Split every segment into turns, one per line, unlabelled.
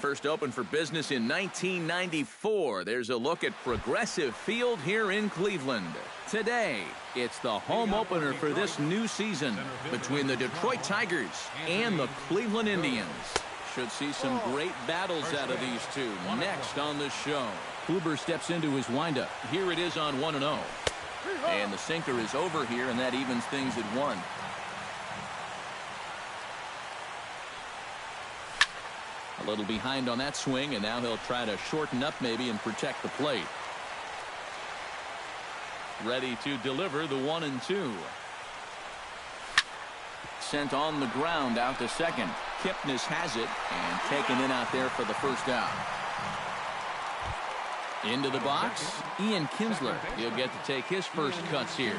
First opened for business in 1994. There's a look at Progressive Field here in Cleveland. Today, it's the home opener for this new season between the Detroit Tigers and the Cleveland Indians. Should see some great battles out of these two next on the show. Kluber steps into his windup. Here it is on 1-0. And the sinker is over here, and that evens things at 1. A little behind on that swing, and now he'll try to shorten up maybe and protect the plate. Ready to deliver the 1-2. Sent on the ground out to second. Kipnis has it and taken in out there for the first out. Into the box, Ian Kinsler. He'll get to take his first cuts here.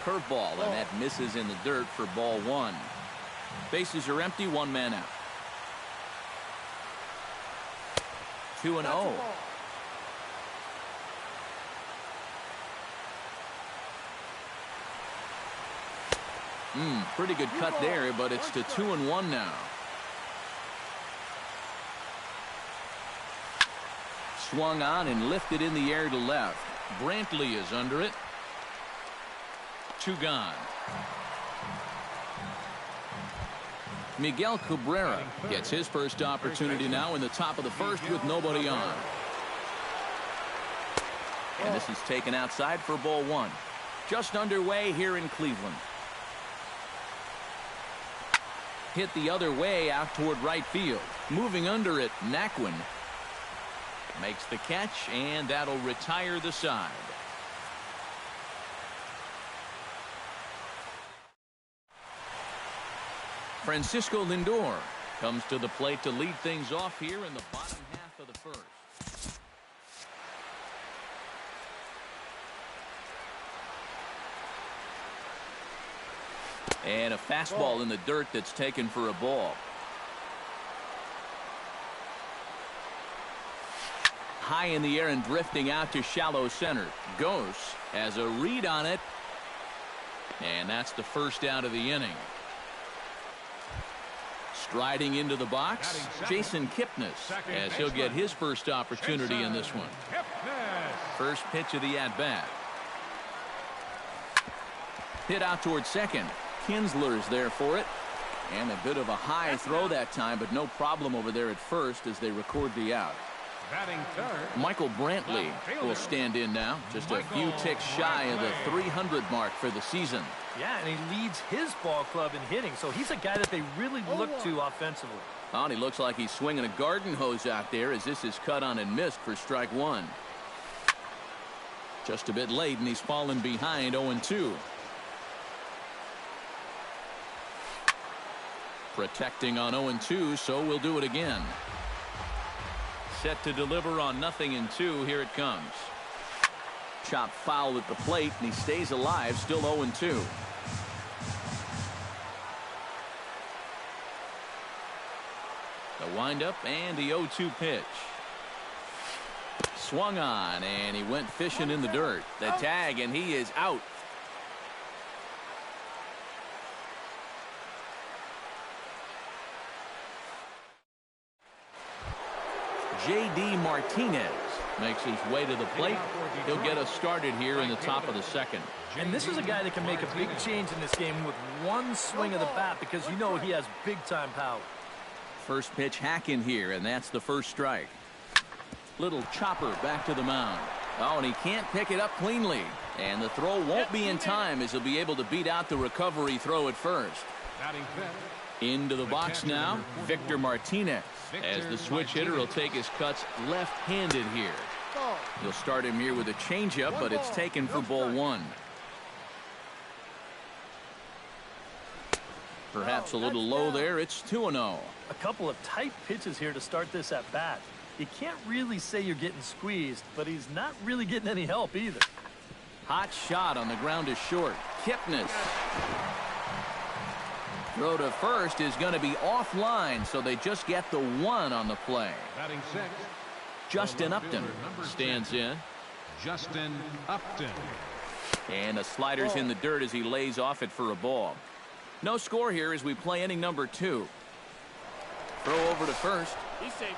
Curveball, and that misses in the dirt for ball 1. Bases are empty, 1 man out. 2-0. Pretty good cut there, but it's to 2-1 now. Swung on and lifted in the air to left. Brantley is under it. 2 gone. Miguel Cabrera gets his first opportunity now in the top of the first with nobody on. And this is taken outside for ball 1. Just underway here in Cleveland. Hit the other way out toward right field. Moving under it, Naquin makes the catch, and that'll retire the side. Francisco Lindor comes to the plate to lead things off here in the bottom half of the first. And a fastball in the dirt that's taken for a ball. High in the air and drifting out to shallow center. Gose has a read on it. And that's the first out of the inning. Striding into the box, Jason Kipnis, as he'll get his first opportunity in this one. First pitch of the at-bat. Hit out toward second. Kinsler's there for it. And a bit of a high throw that time, but no problem over there at first as they record the out. Michael Brantley will stand in now, just a few ticks shy of the 300 mark for the season.
Yeah, and he leads his ball club in hitting, so he's a guy that they really look to offensively.
Oh, and he looks like he's swinging a garden hose out there as this is cut on and missed for strike 1. Just a bit late, and he's fallen behind 0-2. Protecting on 0-2, so we'll do it again. Set to deliver on 0-2. Here it comes. Chop foul at the plate, and he stays alive, still 0-2. The windup and the 0-2 pitch. Swung on, and he went fishing in the dirt. The tag, and he is out. J.D. Martinez makes his way to the plate. He'll get us started here in the top of the second.
And this is a guy that can make a big change in this game with one swing of the bat, because you know he has big-time power.
First pitch hack in here, and that's the first strike. Little chopper back to the mound. Oh, and he can't pick it up cleanly. And the throw won't be in time as he'll be able to beat out the recovery throw at first. Into the box now, Victor Martinez. As the switch hitter will take his cuts left-handed here. He'll start him here with a changeup, but it's taken for ball 1. Perhaps a little low there. It's 2-0.
A couple of tight pitches here to start this at bat. You can't really say you're getting squeezed, but he's not really getting any help either.
Hot shot on the ground is short. Kipnis. Throw to first is going to be offline, so they just get the 1 on the play. Justin Upton stands in.
Justin Upton.
And the slider's in the dirt as he lays off it for a ball. No score here as we play inning number 2. Throw over to first.
He's safe.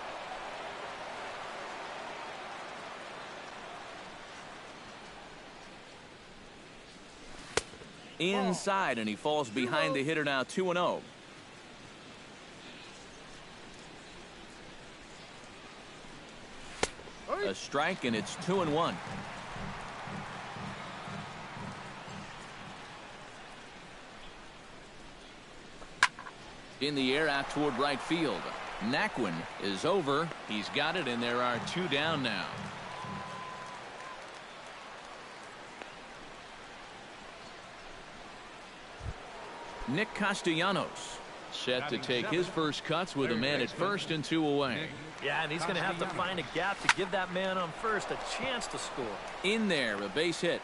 Inside, and he falls behind the hitter now, 2-0. A strike, and it's 2-1. In the air out toward right field. Naquin is over. He's got it, and there are 2 down now. Nick Castellanos set to take his first cuts with a man at first and 2 away.
Yeah, and he's going to have to find a gap to give that man on first a chance to score.
In there, a base hit.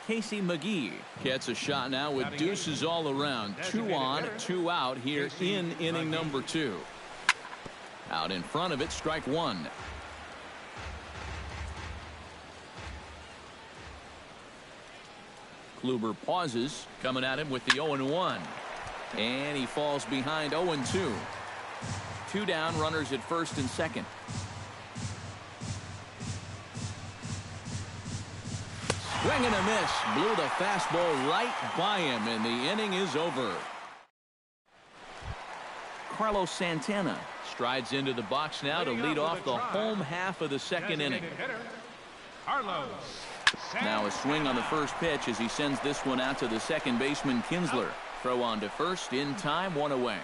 Casey McGee gets a shot now with deuces all around. 2 on, 2 out here in inning number 2. Out in front of it, strike 1. Kluber pauses, coming at him with the 0-1. And he falls behind 0-2. 2 down, runners at first and second. Swing and a miss. Blew the fastball right by him, and the inning is over. Carlos Santana strides into the box now to lead off the home half of the second inning. Now a swing on the first pitch as he sends this one out to the second baseman Kinsler. Throw on to first in time, 1 away.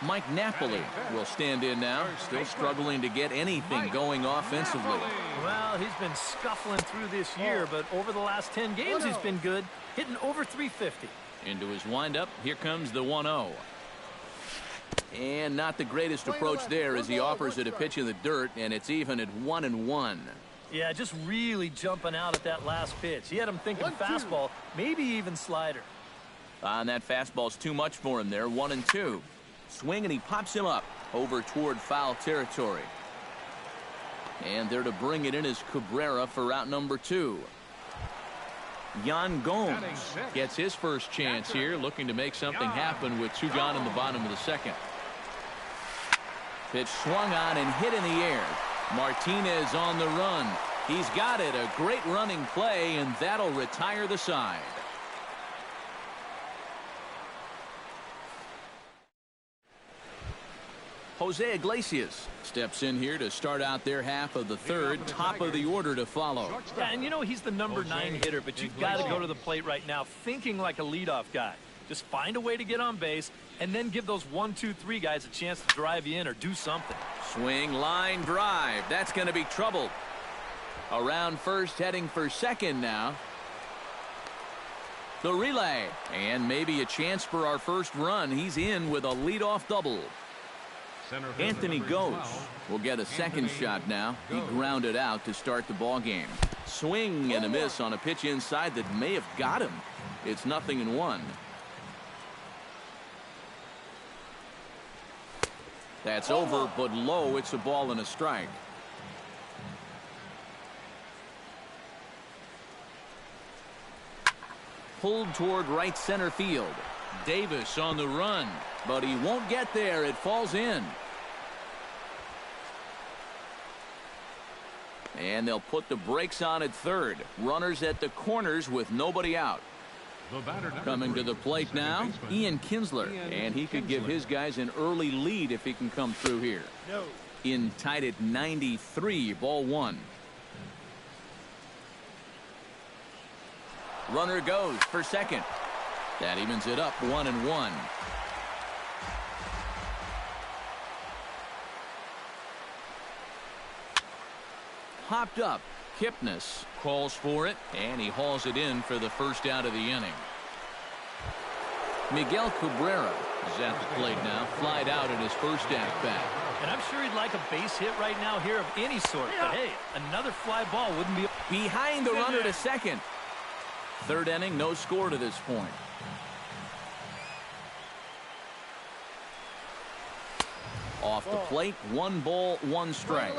Mike Napoli will stand in now, still struggling to get anything going offensively.
Well, he's been scuffling through this year, but over the last 10 games he's been good, hitting over 350.
Into his windup, here comes the 1-0. And not the greatest approach there as he offers it a pitch in the dirt, and it's even at 1-1.
Yeah, just really jumping out at that last pitch. He had him thinking fastball, maybe even slider.
And that fastball's too much for him there, 1-2. Swing, and he pops him up over toward foul territory. And there to bring it in is Cabrera for out number 2. Yan Gomes gets his first chance here, looking to make something happen with 2 gone in the bottom of the second. Pitch swung on and hit in the air. Martinez on the run. He's got it. A great running play, and that'll retire the side. Jose Iglesias steps in here to start out their half of the third. Top of the order to follow.
Yeah, and you know he's the number 9 hitter, but you've got to go to the plate right now thinking like a leadoff guy. Just find a way to get on base and then give those 1, 2, 3 guys a chance to drive you in or do something.
Swing, line drive. That's going to be trouble. Around first, heading for second now. The relay, and maybe a chance for our first run. He's in with a leadoff double. Anthony Ghost will get a second shot now. He grounded out to start the ball game. Swing and a miss on a pitch inside that may have got him. It's 0-1. That's over, but low. It's a ball and a strike. Pulled toward right center field. Davis on the run, but he won't get there. It falls in. And they'll put the brakes on at third. Runners at the corners with nobody out. Coming to the plate now, Ian Kinsler, and he could give his guys an early lead if he can come through here. In tied at 93, ball 1. Runner goes for second. That evens it up, 1-1. Hopped up. Kipnis calls for it, and he hauls it in for the first out of the inning. Miguel Cabrera is at the plate now, flied out at his first at-bat.
And I'm sure he'd like a base hit right now here of any sort, but hey, another fly ball wouldn't be...
Behind the runner to second. Third inning, no score to this point. Off the plate, 1 ball, 1 strike.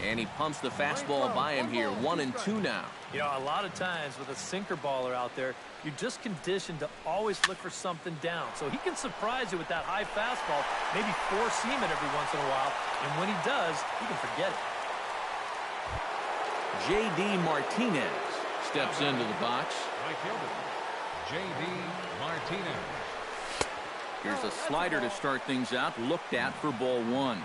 And he pumps the fastball by him here. 1-2 now.
You know, a lot of times with a sinker baller out there, you're just conditioned to always look for something down. So he can surprise you with that high fastball, maybe four-seam it every once in a while. And when he does, you can forget it.
J.D. Martinez steps into the box.
J.D. Martinez.
Here's a slider to start things out, looked at for ball one.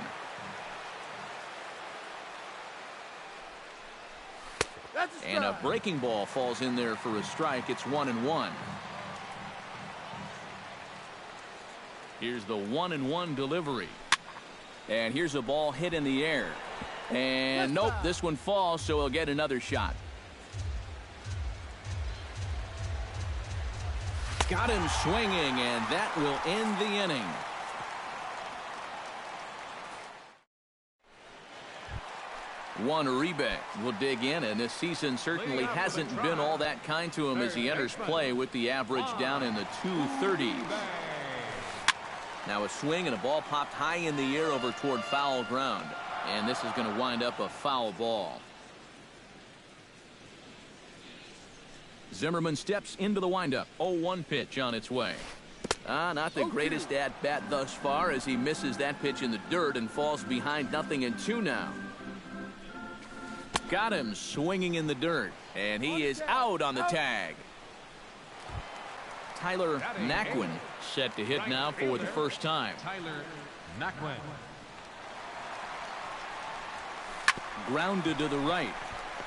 And a breaking ball falls in there for a strike. It's 1-1. Here's the 1-1 delivery. And here's a ball hit in the air. And nope, this one falls, so he'll get another shot. Got him swinging, and that will end the inning. Juan Uribe will dig in, and this season certainly hasn't been all that kind to him as he enters play with the average down in the 230s. Now a swing and a ball popped high in the air over toward foul ground, and this is going to wind up a foul ball. Zimmerman steps into the windup. 0-1 pitch on its way. Not the greatest at-bat thus far as he misses that pitch in the dirt and falls behind 0-2 now. Got him swinging in the dirt, and he is out on the tag. Tyler Naquin set to hit now for the first time.
Tyler Naquin.
Grounded to the right.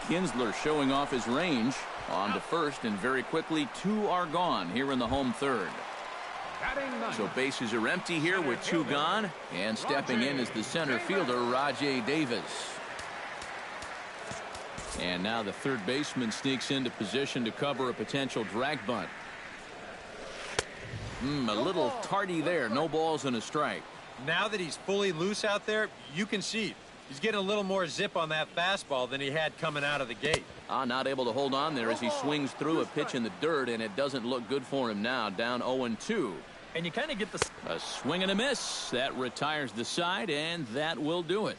Kinsler showing off his range. On to first, and very quickly, two are gone here in the home third. So bases are empty here with two gone, and stepping in is the center fielder, Rajay Davis. And now the third baseman sneaks into position to cover a potential drag bunt. A little tardy there. No balls and a strike.
Now that he's fully loose out there, you can see he's getting a little more zip on that fastball than he had coming out of the gate.
Not able to hold on there as he swings through a pitch in the dirt, and it doesn't look good for him now. Down 0-2.
And you kind of get the...
A swing and a miss. That retires the side, and that will do it.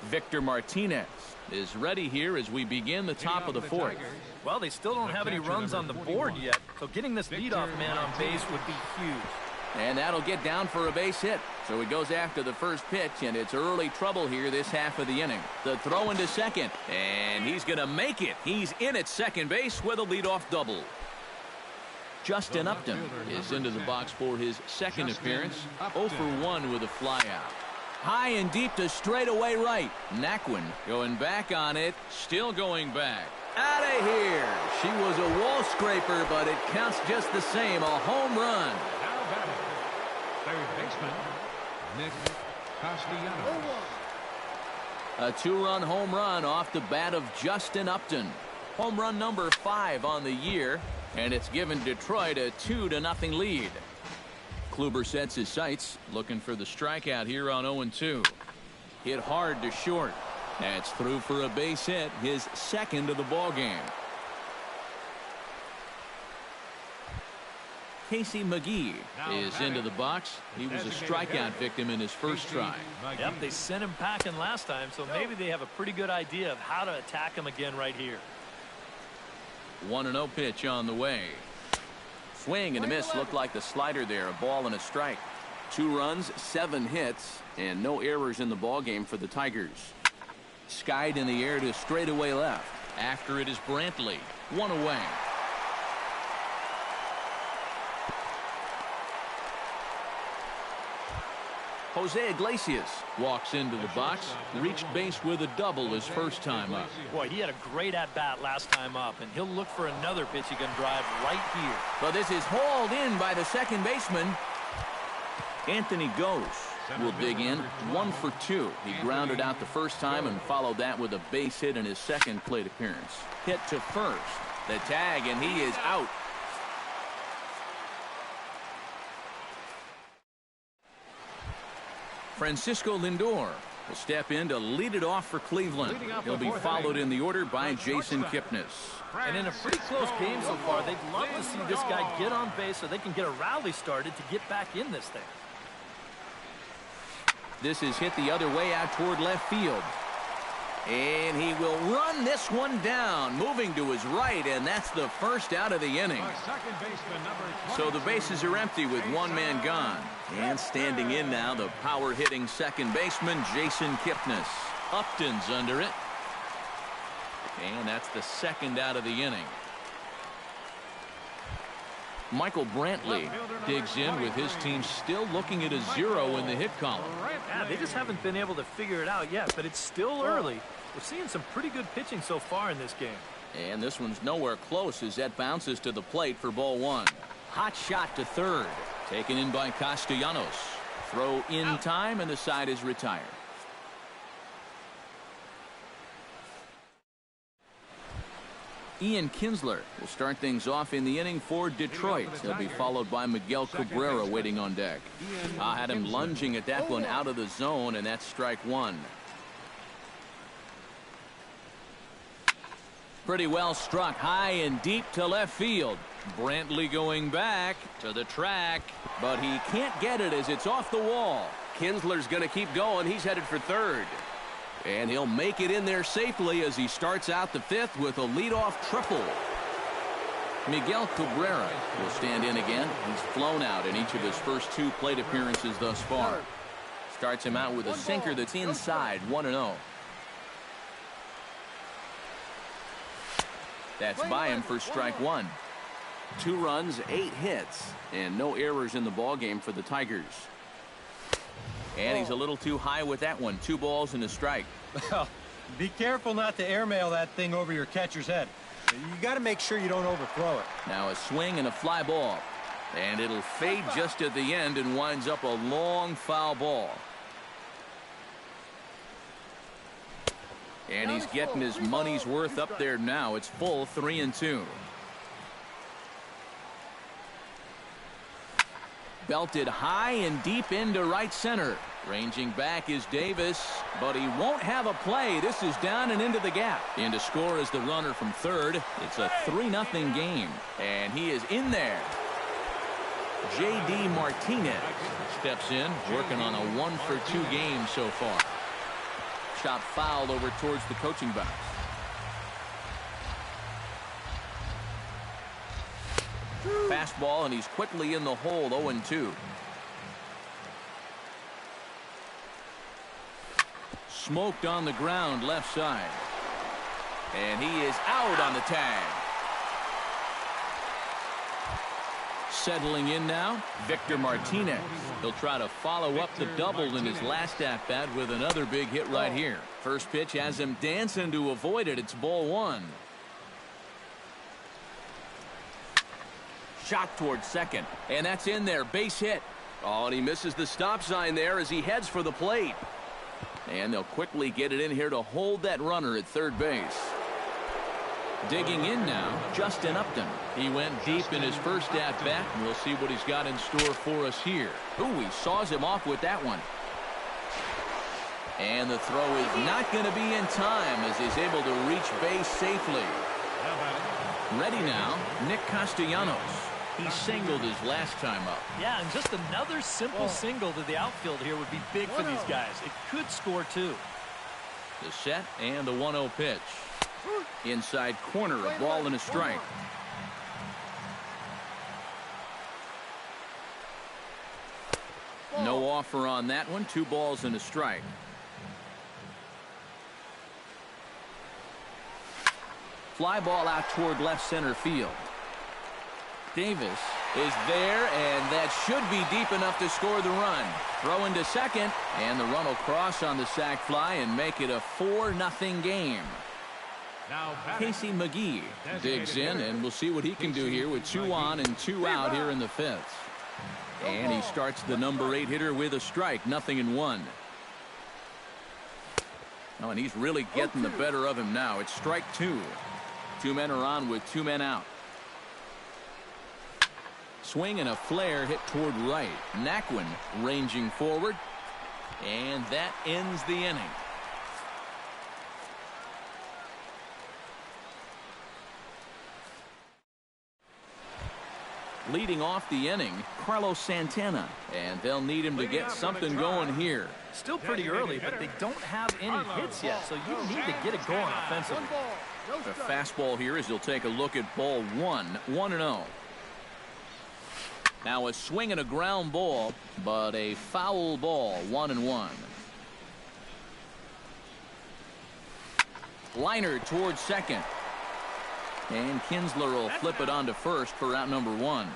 Victor Martinez is ready here as we begin the top of the fourth.
Well, they still don't have any runs on the board yet, so getting this leadoff man on base would be huge.
And that'll get down for a base hit. So he goes after the first pitch, and it's early trouble here this half of the inning. The throw into second, and he's going to make it. He's in at second base with a leadoff double. Justin Upton is into the box for his second appearance. 0 for 1 with a flyout. High and deep to straightaway right. Naquin going back on it, still going back. Out of here. She was a wall scraper, but it counts just the same. A home run.
Now batting, third baseman, Nick Castellanos.
A two-run home run off the bat of Justin Upton. Home run number 5 on the year, and it's given Detroit a 2-0 lead. Kluber sets his sights, looking for the strikeout here on 0-2. Hit hard to short. That's through for a base hit, his second of the ball game. Casey McGee is into the box. He was a strikeout victim in his first try.
Yep, they sent him packing last time, so maybe they have a pretty good idea of how to attack him again right here.
1-0 pitch on the way. Swing and a miss. Looked like the slider there. A ball and a strike. 2 runs, 7 hits, and no errors in the ball game for the Tigers. Skied in the air to straightaway left. After it is Brantley. 1 away. Jose Iglesias walks into the box, reached base with a double his first time up.
Boy, he had a great at-bat last time up, and he'll look for another pitch he can drive right here.
But this is hauled in by the second baseman. Anthony Gose will dig in. 1 for 2. He grounded out the first time and followed that with a base hit in his second plate appearance. Hit to first. The tag, and he is out. Francisco Lindor will step in to lead it off for Cleveland. He'll be followed in the order by Jason Kipnis.
And in a pretty close game so far, they'd love to see this guy get on base so they can get a rally started to get back in this thing.
This is hit the other way out toward left field. And he will run this one down, moving to his right, and that's the first out of the inning. So the bases are empty with one man gone. And standing in now, the power-hitting second baseman, Jason Kipnis. Upton's under it. And that's the second out of the inning. Michael Brantley digs in with his team still looking at a 0 in the hit column.
Yeah, they just haven't been able to figure it out yet, but it's still early. We're seeing some pretty good pitching so far in this game.
And this one's nowhere close as that bounces to the plate for ball one. Hot shot to third. Taken in by Castellanos. Throw in time, and the side is retired. Ian Kinsler will start things off in the inning for Detroit. He'll be followed by Miguel Cabrera waiting on deck. I had him lunging at that one out of the zone, and that's strike one. Pretty well struck high and deep to left field. Brantley going back to the track, but he can't get it as it's off the wall. Kinsler's going to keep going. He's headed for third. And he'll make it in there safely as he starts out the fifth with a leadoff triple. Miguel Cabrera will stand in again. He's flown out in each of his first two plate appearances thus far. Starts him out with a sinker that's inside, 1-0. That's by him for strike one. 2 runs, 8 hits, and no errors in the ballgame for the Tigers. And he's a little too high with that one. 2 balls and a strike.
Well, be careful not to airmail that thing over your catcher's head. You got to make sure you don't overthrow it.
Now a swing and a fly ball. And it'll fade just at the end and winds up a long foul ball. And he's getting his money's worth up there now. It's full 3-2. Belted high and deep into right center. Ranging back is Davis, but he won't have a play. This is down and into the gap. In to score is the runner from third. It's a 3-0 game, and he is in there. J.D. Martinez steps in, working on a 1-for-2 game so far. Shot fouled over towards the coaching box. Fastball, and he's quickly in the hole, 0-2. Smoked on the ground left side. And he is out on the tag. Settling in now, Victor Martinez. He'll try to follow up the double in his last at-bat with another big hit right here. First pitch has him dancing to avoid it. It's ball one. Shot towards second, and that's in there. Base hit. Oh, and he misses the stop sign there as he heads for the plate. And they'll quickly get it in here to hold that runner at third base. Digging in now, Justin Upton. He went deep in his first at-bat, and we'll see what he's got in store for us here. Ooh, he saws him off with that one. And the throw is not going to be in time as he's able to reach base safely. Ready now, Nick Castellanos. He singled his last time up.
Yeah, and just another simple single to the outfield here would be big for these guys. It could score too.
The set and the 1-0 pitch. Inside corner, a ball and a strike. No offer on that one. 2 balls and a strike. Fly ball out toward left center field. Davis is there, and that should be deep enough to score the run. Throw into second, and the run will cross on the sac fly and make it a 4-0 game. Casey McGee digs in, and we'll see what he can do here with 2 on and 2 out here in the 5th. And he starts the number 8 hitter with a strike, 0-1. Oh, and he's really getting the better of him now. It's strike 2. 2 men are on with 2 men out. Swing and a flare hit toward right. Naquin ranging forward. And that ends the inning. Leading off the inning, Carlos Santana, and they'll need him to get something going here.
Still pretty early, but they don't have any hits yet, so you need to get it going offensively.
The fastball here as he'll take a look at ball 1-0. Now a swing and a ground ball, but a foul ball, 1-1. Liner towards second. And Kinsler will flip it on to first for out number 1.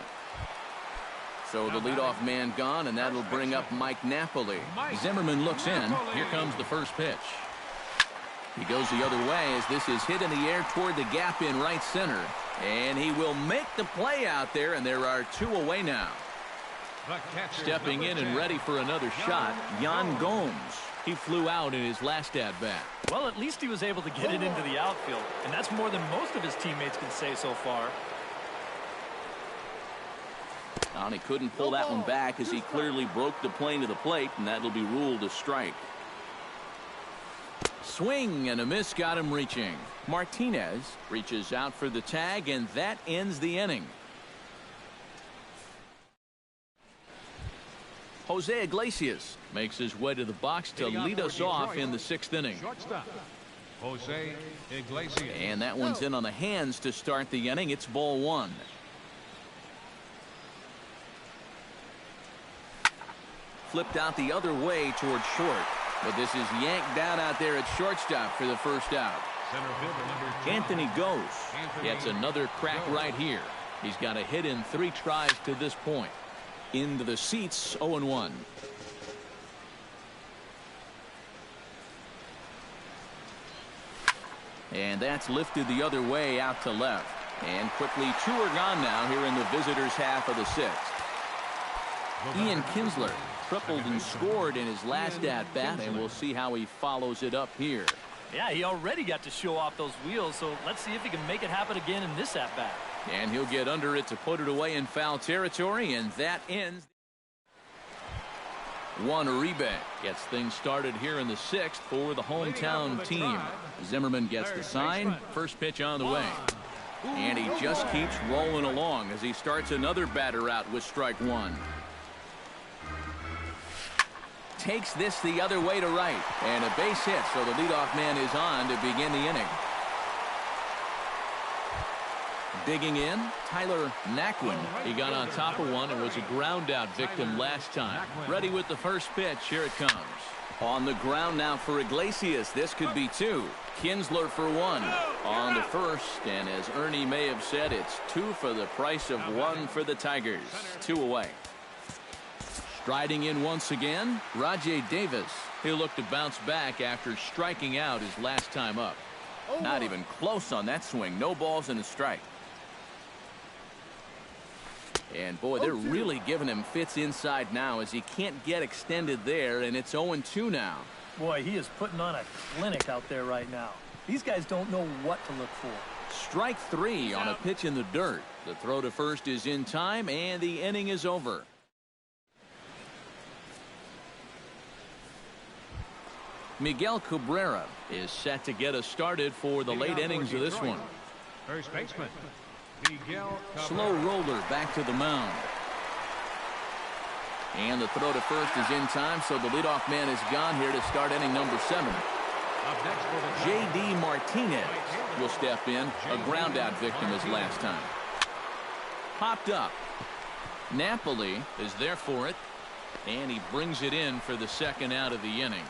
So the leadoff man gone, and that'll bring up Mike Napoli. Zimmerman looks in. Here comes the first pitch. He goes the other way as this is hit in the air toward the gap in right center. And he will make the play out there, and there are 2 away now. Stepping in and ready for another shot, Yan Gomes. He flew out in his last at-bat.
Well, at least he was able to get it into the outfield, and that's more than most of his teammates can say so far.
And he couldn't pull that one back as he clearly broke the plane to the plate, and that'll be ruled a strike. Swing and a miss got him reaching. Martinez reaches out for the tag, and that ends the inning. Jose Iglesias makes his way to the box to lead us off in the 6th inning.
Jose Iglesias.
And that one's in on the hands to start the inning. It's ball 1. Flipped out the other way toward short. But this is yanked down out there at shortstop for the first out. Anthony goes. Gets another crack right here. He's got a hit in 3 tries to this point. Into the seats, 0-1. And that's lifted the other way out to left. And quickly 2 are gone now here in the visitors' half of the 6th. Ian Kinsler tripled and scored in his last at-bat, and we'll see how he follows it up here.
Yeah, he already got to show off those wheels, so let's see if he can make it happen again in this at-bat.
And he'll get under it to put it away in foul territory, and that ends. Juan Uribe gets things started here in the 6th for the hometown team. Zimmerman gets the sign. First pitch on the way. And he just keeps rolling along as he starts another batter out with strike 1. Takes this the other way to right. And a base hit, so the leadoff man is on to begin the inning. Digging in, Tyler Naquin. He got on top of one and was a ground out victim last time. Ready with the first pitch. Here it comes. On the ground now for Iglesias. This could be 2. Kinsler for 1. On the first, and as Ernie may have said, it's 2 for the price of 1 for the Tigers. 2 away. Striding in once again, Rajay Davis. He'll look to bounce back after striking out his last time up. Not even close on that swing. No balls and a strike. And boy, they're really giving him fits inside now as he can't get extended there, and it's 0-2 now.
Boy, he is putting on a clinic out there right now. These guys don't know what to look for.
Strike 3 on a pitch in the dirt. The throw to first is in time, and the inning is over. Miguel Cabrera is set to get us started for the late innings of this one.
First baseman, Miguel Cabrera.
Slow roller back to the mound. And the throw to first is in time, so the leadoff man is gone here to start inning number 7. J.D. Martinez will step in, a ground out victim as last time. Popped up. Napoli is there for it, and he brings it in for the second out of the inning.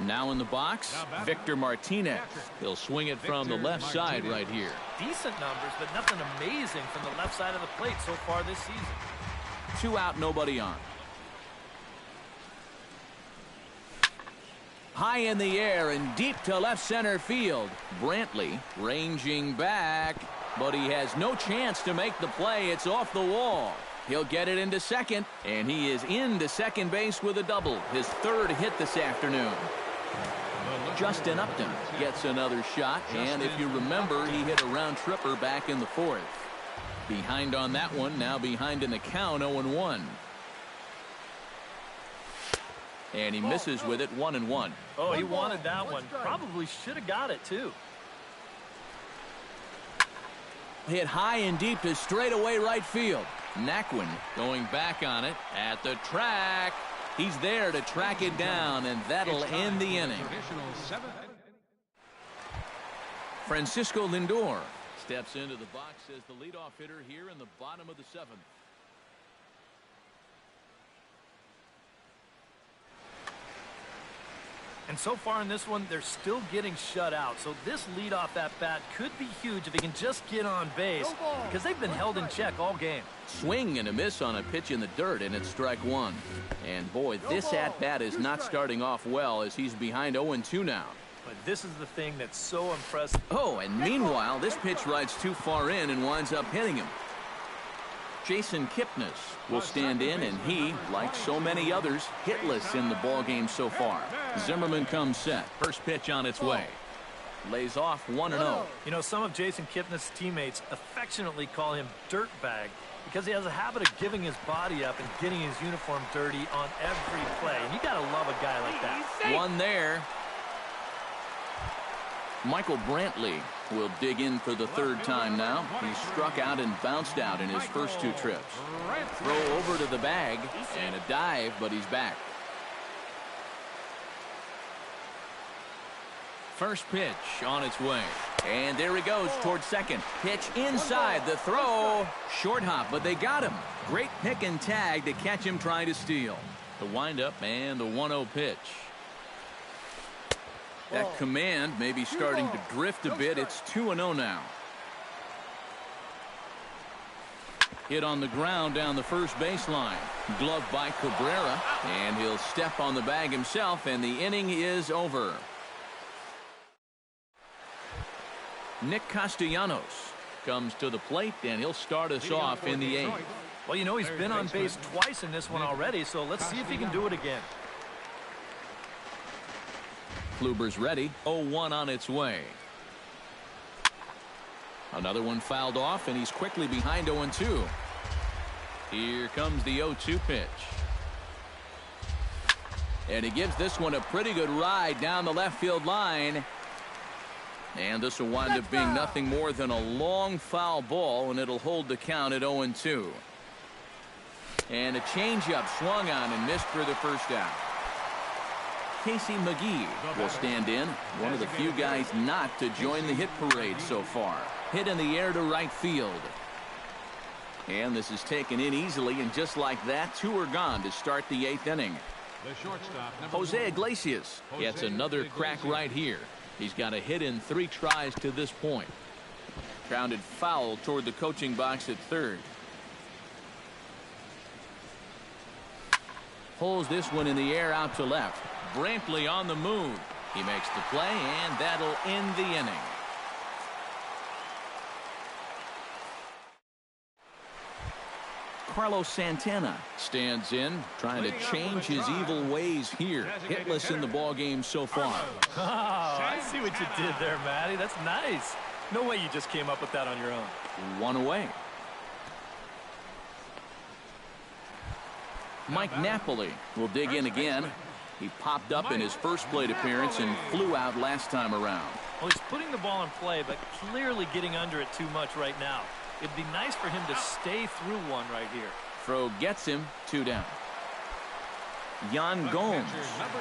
Now in the box, Victor Martinez. He'll swing it from the left side right here.
Decent numbers, but nothing amazing from the left side of the plate so far this season.
2 out, nobody on. High in the air and deep to left center field. Brantley ranging back, but he has no chance to make the play. It's off the wall. He'll get it into second, and he is into second base with a double. His 3rd hit this afternoon. Justin Upton gets another shot, and if you remember, he hit a round tripper back in the 4th. Behind on that one, now behind in the count, 0-1. And he misses with it, 1-1.
Oh, he wanted that one. Probably should have got it, too.
hit high and deep to straightaway right field. Naquin going back on it at the track. He's there to track it down, and that'll end the inning. Francisco Lindor steps into the box as the leadoff hitter here in the bottom of the 7th.
And so far in this one, they're still getting shut out. So this leadoff at-bat could be huge if he can just get on base, because they've been held in check all game.
Swing and a miss on a pitch in the dirt, and it's strike 1. And boy, this at-bat is not starting off well as he's behind 0-2 now.
But this is the thing that's so impressive.
Oh, and meanwhile, this pitch rides too far in and winds up hitting him. Jason Kipnis will stand in, and he, like so many others, hitless in the ballgame so far. Zimmerman comes set. First pitch on its way. Lays off 1-0.
You know, some of Jason Kipnis' teammates affectionately call him Dirtbag because he has a habit of giving his body up and getting his uniform dirty on every play. And you gotta love a guy like that.
One there. Michael Brantley will dig in for the 3rd time now. He struck out and bounced out in his first 2 trips. Throw over to the bag and a dive, but he's back. First pitch on its way. And there he goes towards second. Pitch inside. The throw. Short hop, but they got him. Great pick and tag to catch him trying to steal. The windup and the 1-0 pitch. That command may be starting to drift a bit. It's 2-0 now. Hit on the ground down the first baseline. Gloved by Cabrera. And he'll step on the bag himself, and the inning is over. Nick Castellanos comes to the plate, and he'll start us off in the 8th.
Well, you know, he's been on base twice in this one already, so let's see if he can do it again.
Kluber's ready. 0-1 on its way. Another one fouled off, and he's quickly behind 0-2. Here comes the 0-2 pitch. And he gives this one a pretty good ride down the left field line. And this will wind up being nothing more than a long foul ball, and it'll hold the count at 0-2. And a changeup swung on and missed for the first out. Casey McGee will stand in, one of the few guys not to join the hit parade so far. Hit in the air to right field. And this is taken in easily, and just like that, 2 are gone to start the 8th inning. Jose Iglesias gets another crack right here. He's got a hit in 3 tries to this point. Grounded foul toward the coaching box at 3rd. Pulls this one in the air out to left. Brantley on the move. He makes the play, and that'll end the inning. Carlos Santana stands in, trying to change his evil ways here. Hitless in the ballgame so far.
Oh, I see what you did there, Matty. That's nice. No way you just came up with that on your own.
1 away. Mike Napoli will dig in again. He popped up in his first plate appearance and flew out last time around.
Well, he's putting the ball in play, but clearly getting under it too much right now. It'd be nice for him to stay through one right here.
Throw gets him, 2 down. Yan Gomes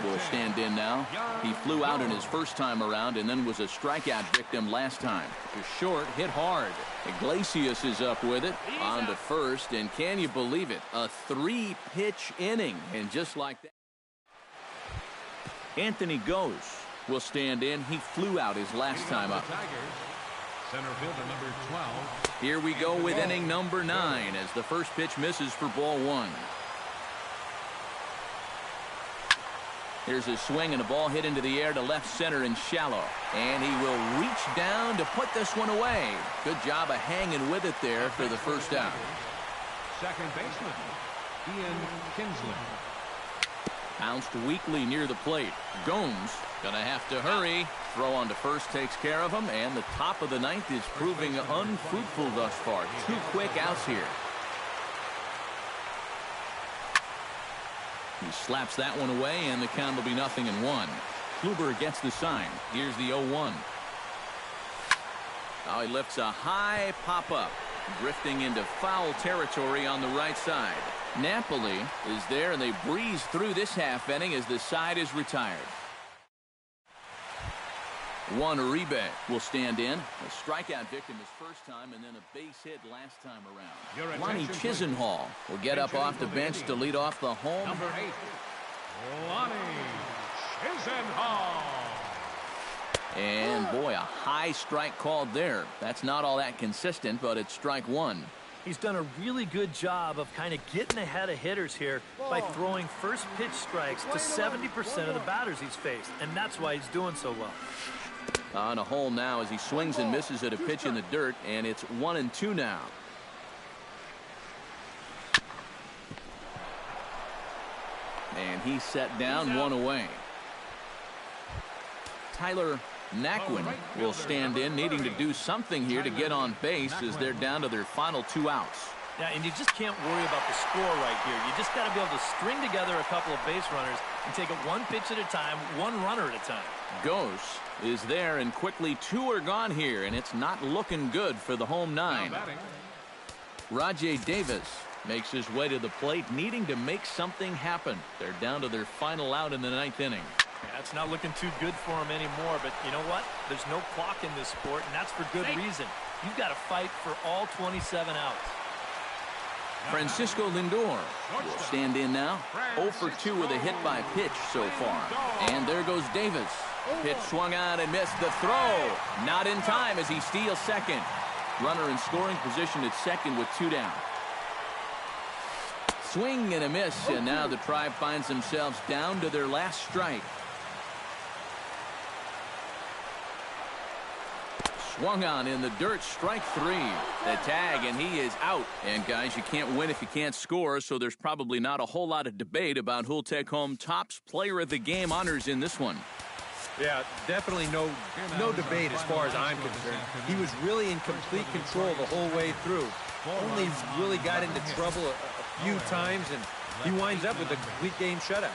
will stand in now. He flew out in his first time around and then was a strikeout victim last time. To short, hit hard. Iglesias is up with it. On to first, and can you believe it? A 3-pitch inning, and just like that. Anthony Gose will stand in. He flew out his last time up.
Center fielder number 12.
Here we go with inning number 9 as the first pitch misses for ball 1. Here's a swing and a ball hit into the air to left center and shallow. And he will reach down to put this one away. Good job of hanging with it there for the first out.
Second baseman, Ian Kinsler.
Bounced weakly near the plate. Gomes gonna have to hurry. Throw on to first takes care of him, and the top of the 9th is proving unfruitful thus far. 2 quick outs here. He slaps that one away, and the count will be 0-1. Kluber gets the sign. Here's the 0-1. Oh, he lifts a high pop-up, drifting into foul territory on the right side. Napoli is there, and they breeze through this half inning as the side is retired. Juan Uribe will stand in. A strikeout victim his first time, and then a base hit last time around. Lonnie Chisenhall will get up off the bench to lead off the home.
Number 8, Lonnie Chisenhall.
And boy, a high strike called there. That's not all that consistent, but it's strike one.
He's done a really good job of kind of getting ahead of hitters here by throwing first pitch strikes to 70% of the batters he's faced, and that's why he's doing so well.
On a hole now as he swings and misses at a pitch in the dirt, and it's 1-2 now. And he's set down, one away. Tyler Naquin will stand in, needing to do something here to get on base as they're down to their final 2 outs.
Yeah, and you just can't worry about the score right here. You just got to be able to string together a couple of base runners and take it one pitch at a time, one runner at a time.
Gose is there, and quickly 2 are gone here, and it's not looking good for the home 9. Rajay Davis makes his way to the plate, needing to make something happen. They're down to their final out in the 9th inning.
Yeah, it's not looking too good for him anymore, but you know what? There's no clock in this sport, and that's for good reason. You've got to fight for all 27 outs.
Francisco Lindor will stand in now. 0 for 2 with a hit by pitch so far. And there goes Davis. Pitch swung on and missed. The throw not in time as he steals second. Runner in scoring position at second with 2 down. Swing and a miss, and now the Tribe finds themselves down to their last strike. Swung on in the dirt, strike 3. The tag, and he is out. And guys, you can't win if you can't score, so there's probably not a whole lot of debate about who'll take home Topps Player of the Game honors in this one.
Yeah, definitely no debate as far as I'm concerned. He was really in complete control the whole way through. Only really got into trouble a few times, and he winds up with a complete game shutout.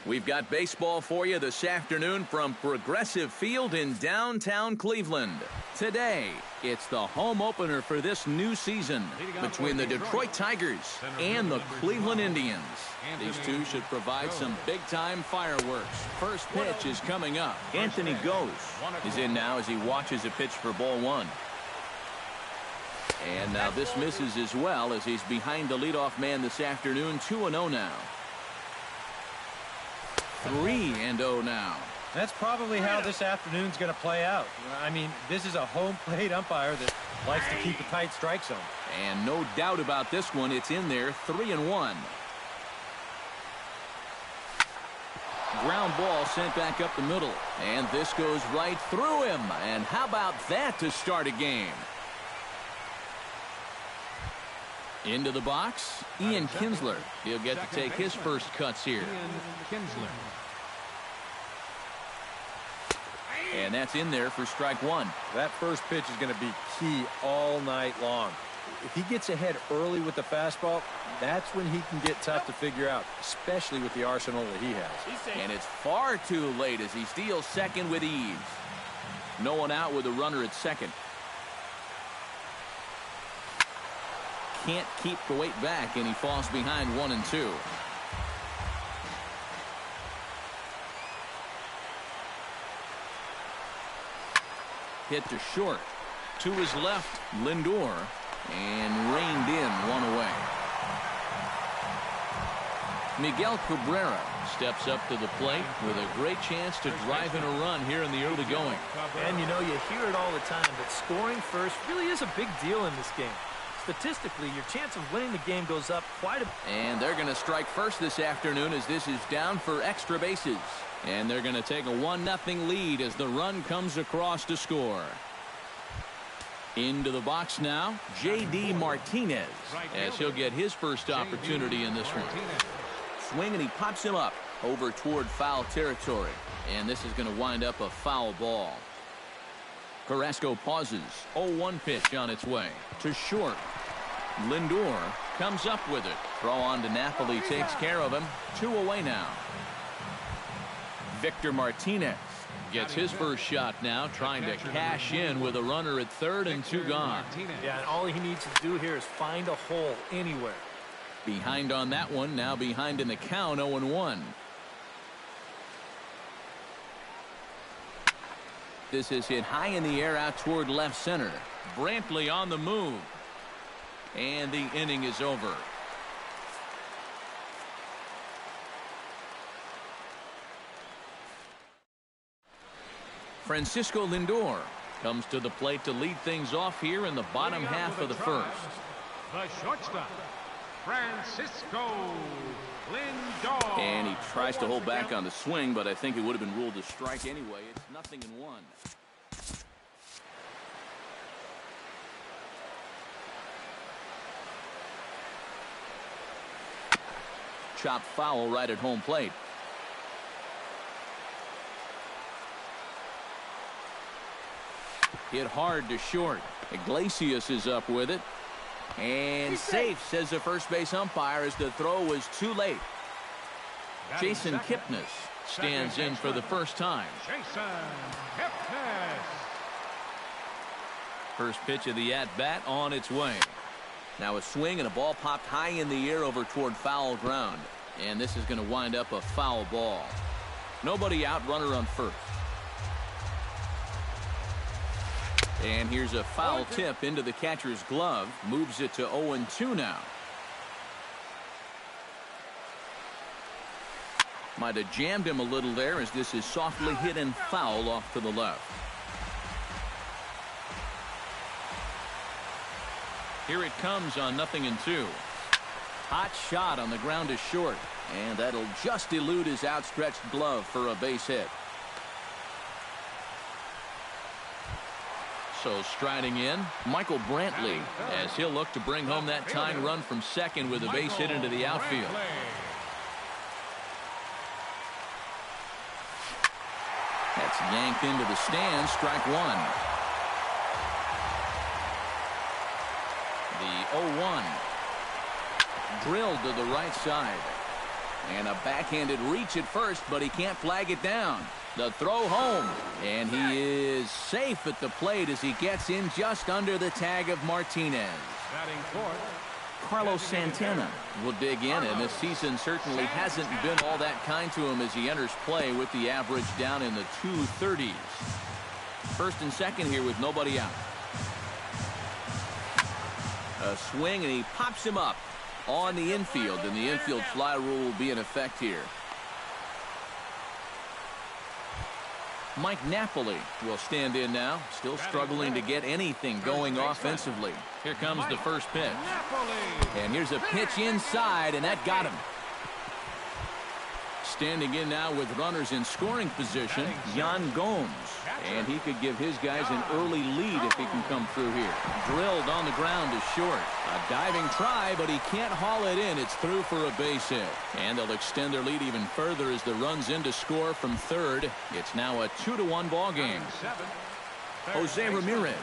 We've got baseball for you this afternoon from Progressive Field in downtown Cleveland. Today, it's the home opener for this new season between the Detroit Tigers and the Cleveland Indians. These two should provide some big-time fireworks. First pitch is coming up. Anthony Goes is in now as he watches a pitch for ball one. And now this misses as well as he's behind the leadoff man this afternoon. 2-0 now. 3-0 now.
That's probably how this afternoon's going to play out. I mean, this is a home plate umpire that likes to keep a tight strike zone.
And no doubt about this one, it's in there. 3-1. Ground ball sent back up the middle. And this goes right through him. And how about that to start a game? Into the box, Ian Kinsler. He'll get to take his first cuts here. And that's in there for strike one.
That first pitch is going to be key all night long. If he gets ahead early with the fastball, that's when he can get tough to figure out, especially with the arsenal that he has.
And it's far too late as he steals second with ease. No one out with a runner at second. Can't keep the weight back, and he falls behind 1 and 2. Hit to short. To his left, Lindor, and reined in, 1 away. Miguel Cabrera steps up to the plate with a great chance to drive in a run here in the early going.
And you know, you hear it all the time, but scoring first really is a big deal in this game. Statistically, your chance of winning the game goes up quite a bit.
And they're going to strike first this afternoon as this is down for extra bases. And they're going to take a 1-0 lead as the run comes across to score. Into the box now, J.D. Martinez, as he'll get his first opportunity in this one. Swing, and he pops him up over toward foul territory. And this is going to wind up a foul ball. Carrasco pauses. 0-1 pitch on its way. To short. Lindor comes up with it. Throw on to Napoli takes care of him. 2 away now. Victor Martinez gets his first shot now, trying to cash in with a runner at third and 2 gone.
Yeah, and all he needs to do here is find a hole anywhere.
Behind on that one, now behind in the count, 0-1. This is hit high in the air out toward left center. Brantley on the move. And the inning is over. Francisco Lindor comes to the plate to lead things off here in the bottom half of the first.
The shortstop, Francisco Lindor.
And he tries to hold back on the swing, but I think it would have been ruled a strike anyway. It's 0-1. Chopped foul right at home plate. Hit hard to short. Iglesias is up with it. And safe, says the first base umpire, as the throw was too late. Jason Kipnis stands in for the first time.
Jason Kipnis.
First pitch of the at-bat on its way. Now a swing and a ball popped high in the air over toward foul ground. And this is going to wind up a foul ball. Nobody out, runner on first. And here's a foul tip into the catcher's glove. Moves it to 0-2 now. Might have jammed him a little there as this is softly hit and foul off to the left. Here it comes on 0-2. Hot shot on the ground is short. And that'll just elude his outstretched glove for a base hit. So striding in, Michael Brantley, as he'll look to bring home that tying run from second with a base hit into the outfield. That's yanked into the stands, strike one. The 0-1. Drilled to the right side. And a backhanded reach at first, but he can't flag it down. The throw home, and he is safe at the plate as he gets in just under the tag of Martinez.
Batting fourth,
Carlos Santana will dig in, and this season certainly hasn't been all that kind to him as he enters play with the average down in the 230s. First and second here with nobody out. A swing, and he pops him up on the infield, and the infield fly rule will be in effect here. Mike Napoli will stand in now, still struggling to get anything going offensively. Here comes the first pitch. And here's a pitch inside, and that got him. Standing in now with runners in scoring position, Yan Gomes. And he could give his guys an early lead if he can come through here. Drilled on the ground to short. A diving try, but he can't haul it in. It's through for a base hit. And they'll extend their lead even further as the run's in to score from third. It's now a 2-1 ball game. Jose Ramirez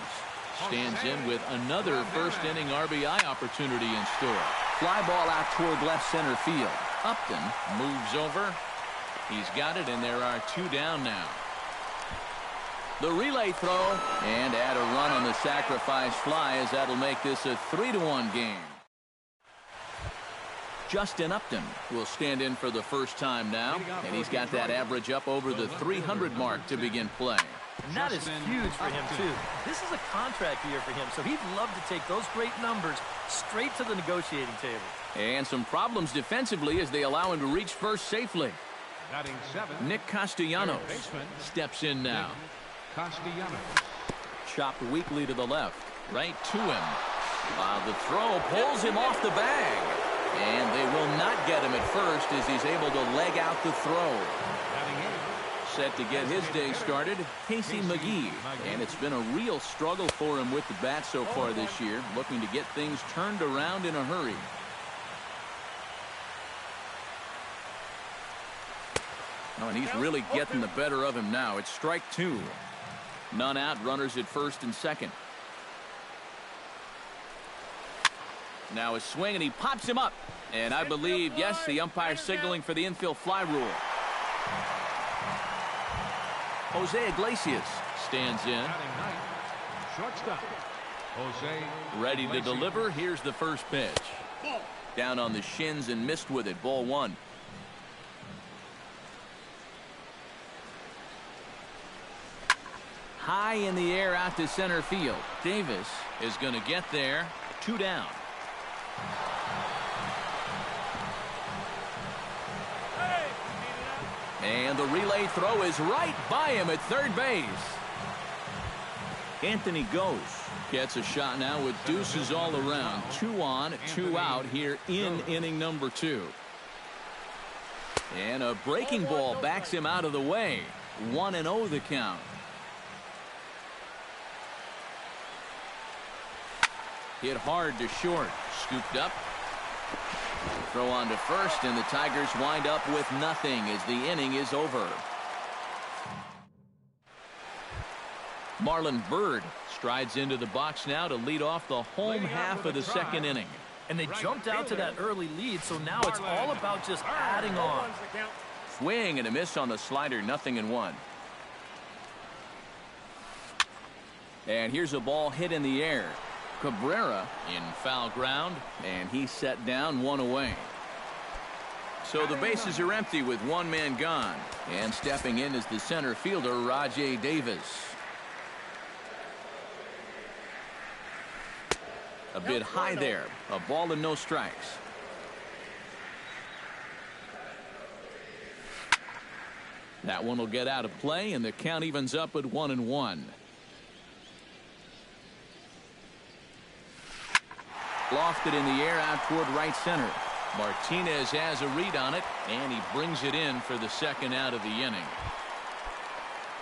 stands in with another first-inning RBI opportunity in store. Fly ball out toward left center field. Upton moves over. He's got it, and there are two down now. The relay throw, and add a run on the sacrifice fly, as that'll make this a 3-1 game. Justin Upton will stand in for the first time now, and he's got that average up over the 300 mark to begin play.
And that is huge for him, too. This is a contract year for him, so he'd love to take those great numbers straight to the negotiating table.
And some problems defensively as they allow him to reach first safely. Nick Castellanos steps in now. Chopped weakly to the left, right to him. The throw pulls him off the bag. And they will not get him at first as he's able to leg out the throw. Set to get his day started, Casey McGee. And it's been a real struggle for him with the bat so far this year, looking to get things turned around in a hurry. Oh, and he's really getting the better of him now. It's strike two. None out, runners at first and second. Now a swing, and he pops him up. And I believe, yes, the umpire signaling for the infield fly rule. Jose Iglesias stands in. Ready to deliver. Here's the first pitch. Down on the shins and missed with it. Ball one. High in the air out to center field. Davis is going to get there. Two down. And the relay throw is right by him at third base. Anthony Gose gets a shot now with deuces all around. 2 on, 2 out here in inning number 2. And a breaking ball backs him out of the way. 1-0 the count. Hit hard to short. Scooped up. Throw on to first, and the Tigers wind up with nothing as the inning is over. Marlon Byrd strides into the box now to lead off the home half of the second inning.
And they jumped out to that early lead, so now it's all about just adding on.
Swing and a miss on the slider, 0-1. And here's a ball hit in the air. Cabrera in foul ground, and he's set down, 1 away. So the bases are empty with 1 man gone. And stepping in is the center fielder, Rajay Davis. A bit high there. A ball and no strikes. That one will get out of play, and the count evens up at 1-1. Lofted in the air out toward right center. Martinez has a read on it, and he brings it in for the second out of the inning.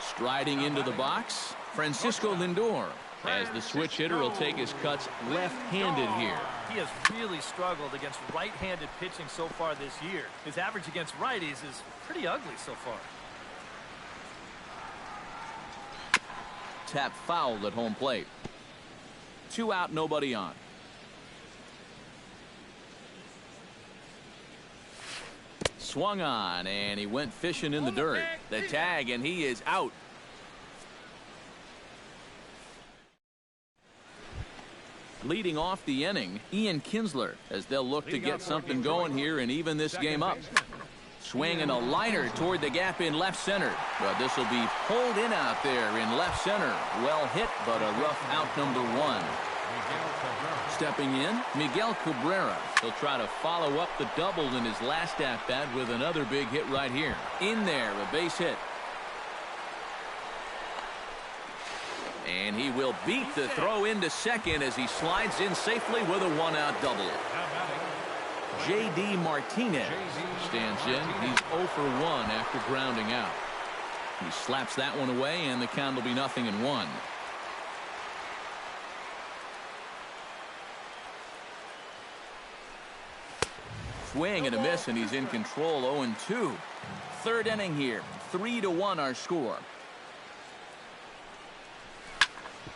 Striding into the box, Francisco Lindor, as the switch hitter will take his cuts left-handed here.
He has really struggled against right-handed pitching so far this year. His average against righties is pretty ugly so far.
Tap fouled at home plate. 2 out, nobody on. swung on, and he went fishing in the dirt. The tag, and he is out. Leading off the inning, Ian Kinsler, as they'll look to get something going here and even this game up. Swinging a liner toward the gap in left center. But this will be pulled in out there in left center. Well hit, but a rough out number one. Stepping in, Miguel Cabrera. He'll try to follow up the double in his last at-bat with another big hit right here. In there, a base hit. And he will beat the throw into second as he slides in safely with a one-out double. J.D. Martinez stands in. He's 0 for 1 after grounding out. He slaps that one away, and the count will be 0-1. Swing and a miss, and he's in control. 0-2. Third inning here. 3-1 our score.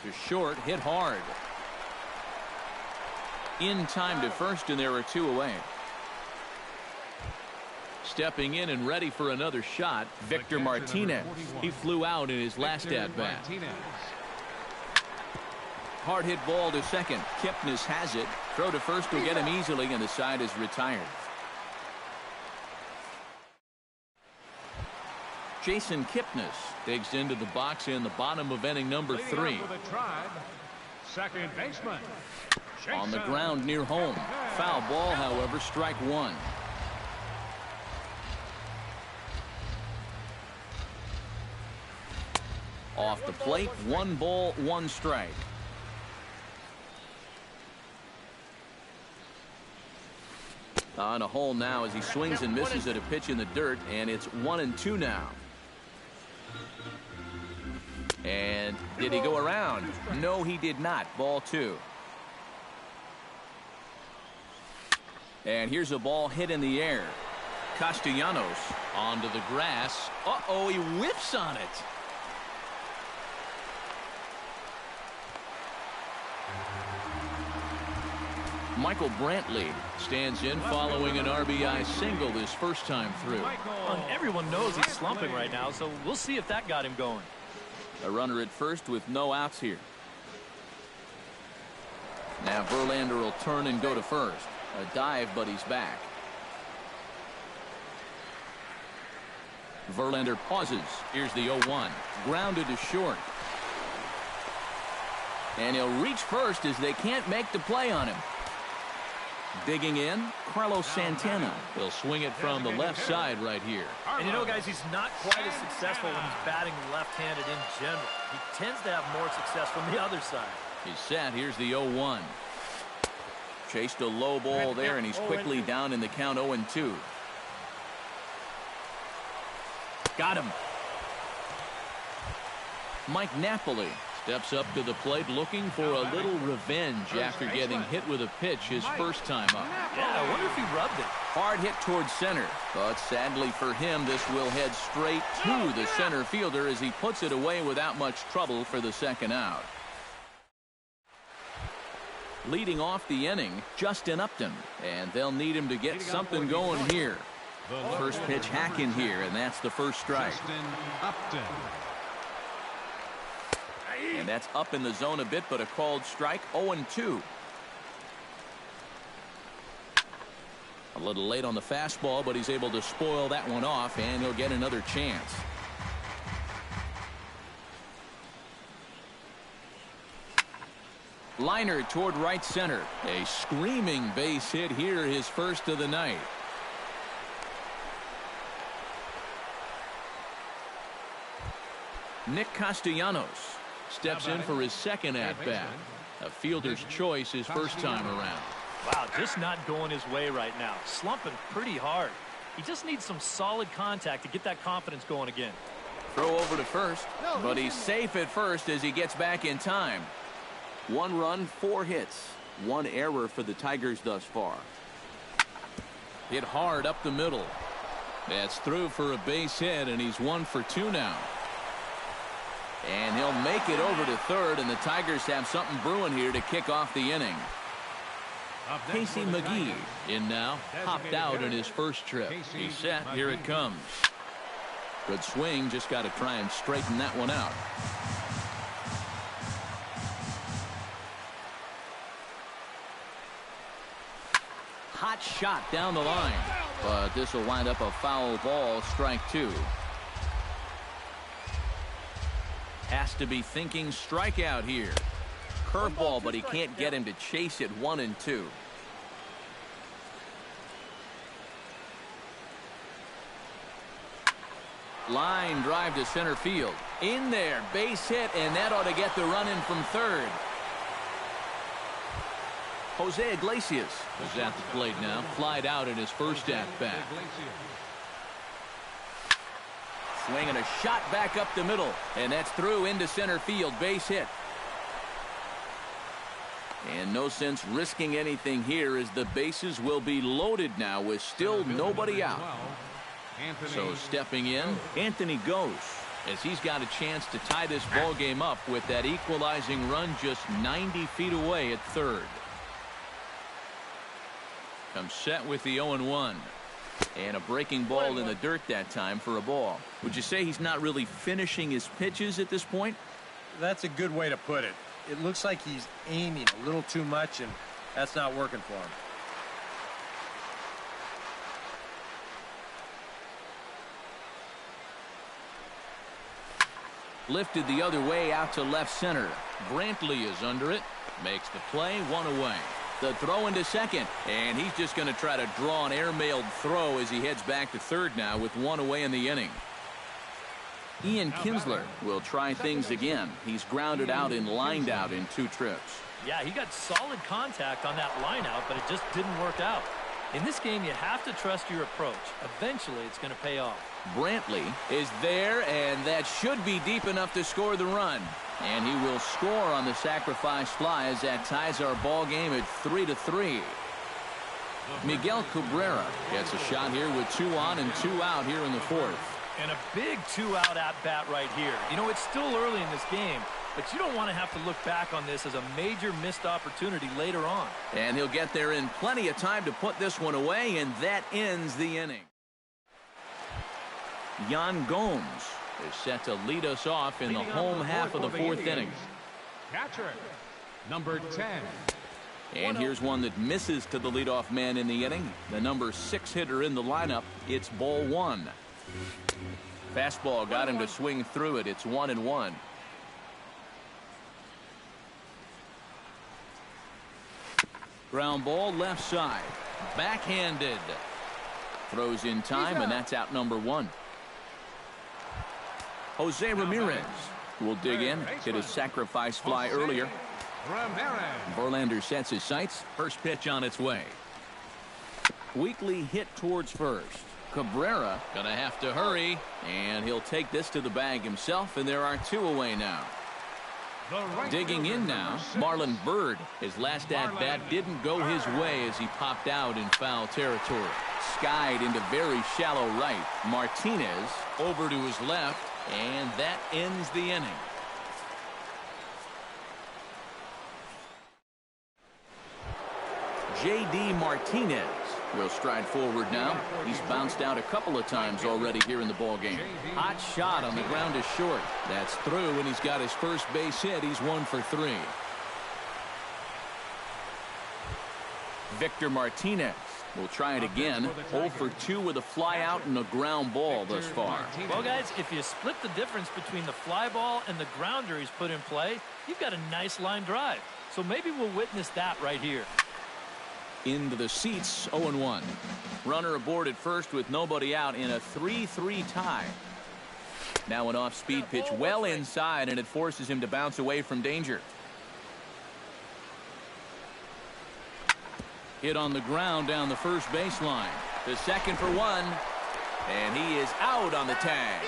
To short, hit hard. In time to first, and there are 2 away. Stepping in and ready for another shot, Victor Martinez. He flew out in his last at-bat. Hard hit ball to second. Kipnis has it. Throw to first will get him easily, and the side is retired. Jason Kipnis digs into the box in the bottom of inning number 3.
Second baseman.
On the ground near home. Foul ball, however, strike one. Off the plate, 1 ball, 1 strike. On a hole now as he swings and misses at a pitch in the dirt, and it's 1-2 now. And did he go around? No, he did not. Ball 2. And here's a ball hit in the air. Castellanos onto the grass. Uh-oh, he whiffs on it. Michael Brantley stands in following an RBI single his first time through.
Well, everyone knows he's slumping right now, so we'll see if that got him going.
A runner at first with no outs here. Now Verlander will turn and go to first. A dive, but he's back. Verlander pauses. Here's the 0-1. Grounded to short. And he'll reach first as they can't make the play on him. Digging in, Carlos Santana. He'll swing it from the left side right here.
And you know, guys, he's not quite as successful when he's batting left-handed in general. He tends to have more success from the other side.
He's set. Here's the 0-1. Chased a low ball there, and he's quickly down in the count. 0-2. Got him. Mike Napoli steps up to the plate looking for a little revenge after getting hit with a pitch his first time up.
Yeah, I wonder if he rubbed it.
Hard hit towards center, but sadly for him, this will head straight to the center fielder as he puts it away without much trouble for the second out. Leading off the inning, Justin Upton, and they'll need him to get something going here. First pitch hack in here, and that's the first strike. And that's up in the zone a bit, but a called strike. 0-2. A little late on the fastball, but he's able to spoil that one off, and he'll get another chance. Liner toward right center. A screaming base hit here, his first of the night. Nick Castellanos steps in for his second at-bat. A fielder's choice his first time around.
Wow, just not going his way right now. Slumping pretty hard. He just needs some solid contact to get that confidence going again.
Throw over to first, but he's safe at first as he gets back in time. 1 run, 4 hits. 1 error for the Tigers thus far. Hit hard up the middle. That's through for a base hit, and he's 1 for 2 now. And he'll make it over to third, and the Tigers have something brewing here to kick off the inning. Casey McGee in now. Popped out in his first trip. He's set. Here it comes. Good swing. Just got to try and straighten that one out. Hot shot down the line. But this will wind up a foul ball. Strike two. Has to be thinking strikeout here. Curveball, but he can't get him to chase it 1-2. Line drive to center field. In there, base hit, and that ought to get the run in from third. Jose Iglesias is at the plate now. Flied out in his first at-bat. Swinging a shot back up the middle, and that's through into center field. Base hit. And no sense risking anything here as the bases will be loaded now with still nobody out. So stepping in, Anthony goes as he's got a chance to tie this ball game up with that equalizing run just 90 feet away at third. Comes set with the 0-1. And a breaking ball in the dirt that time for a ball. Would you say he's not really finishing his pitches at this point?
That's a good way to put it. It looks like he's aiming a little too much, and that's not working for him.
Lifted the other way out to left center. Brantley is under it. Makes the play, one away. The throw into second, and he's just going to try to draw an airmailed throw as he heads back to third now with one away in the inning. Ian Kinsler will try things again. He's grounded out and lined out in 2 trips.
Yeah, he got solid contact on that line out, but it just didn't work out. In this game, you have to trust your approach. Eventually, it's going to pay off.
Brantley is there, and that should be deep enough to score the run. And he will score on the sacrifice fly as that ties our ball game at 3-3. Miguel Cabrera gets a shot here with 2 on and 2 out here in the 4th.
And a big 2-out at-bat right here. You know, it's still early in this game, but you don't want to have to look back on this as a major missed opportunity later on.
And he'll get there in plenty of time to put this one away, and that ends the inning. Yan Gomes is set to lead us off in the home half of the 4th inning.
Catcher, number 10.
And here's one that misses to the leadoff man in the inning. The number 6 hitter in the lineup. It's ball 1. Fastball got him to swing through it. It's 1-1. Ground ball left side. Backhanded. Throws in time, and that's out number 1. Jose Ramirez will dig in. Hit a sacrifice fly earlier. Verlander sets his sights. First pitch on its way. Weekly hit towards first. Cabrera gonna have to hurry, and he'll take this to the bag himself, and there are 2 away now. Digging in now, Marlon Byrd. His last at-bat didn't go his way as he popped out in foul territory. Skied into very shallow right. Martinez over to his left, and that ends the inning. J.D. Martinez will stride forward now. He's bounced out a couple of times already here in the ballgame. Hot shot on the ground is short. That's through, and he's got his first base hit. He's 1 for 3. Victor Martinez will try it again. 0 for 2 with a fly out and a ground ball thus far.
Well, guys, if you split the difference between the fly ball and the grounder he's put in play, you've got a nice line drive. So maybe we'll witness that right here.
Into the seats, 0-1. Runner aboard at first with nobody out in a 3-3 tie. Now an off-speed pitch well inside, and it forces him to bounce away from danger. Hit on the ground down the first baseline. The second for 1, and he is out on the tag.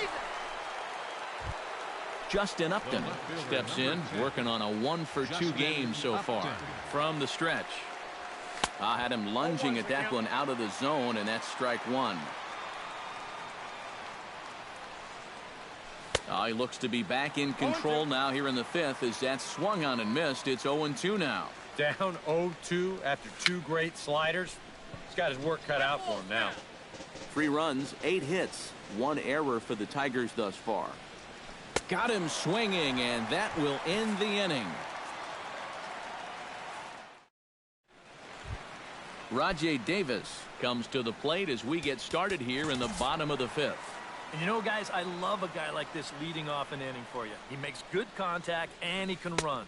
Justin Upton steps in, working on a 1 for 2 game so far from the stretch. I had him lunging at that one out of the zone, and that's strike 1. He looks to be back in control now here in the 5th as that's swung on and missed. It's 0-2 now.
Down 0-2 after 2 great sliders. He's got his work cut out for him now.
3 runs, 8 hits, 1 error for the Tigers thus far. Got him swinging, and that will end the inning. Rajay Davis comes to the plate as we get started here in the bottom of the 5th.
And you know, guys, I love a guy like this leading off an inning for you. He makes good contact, and he can run.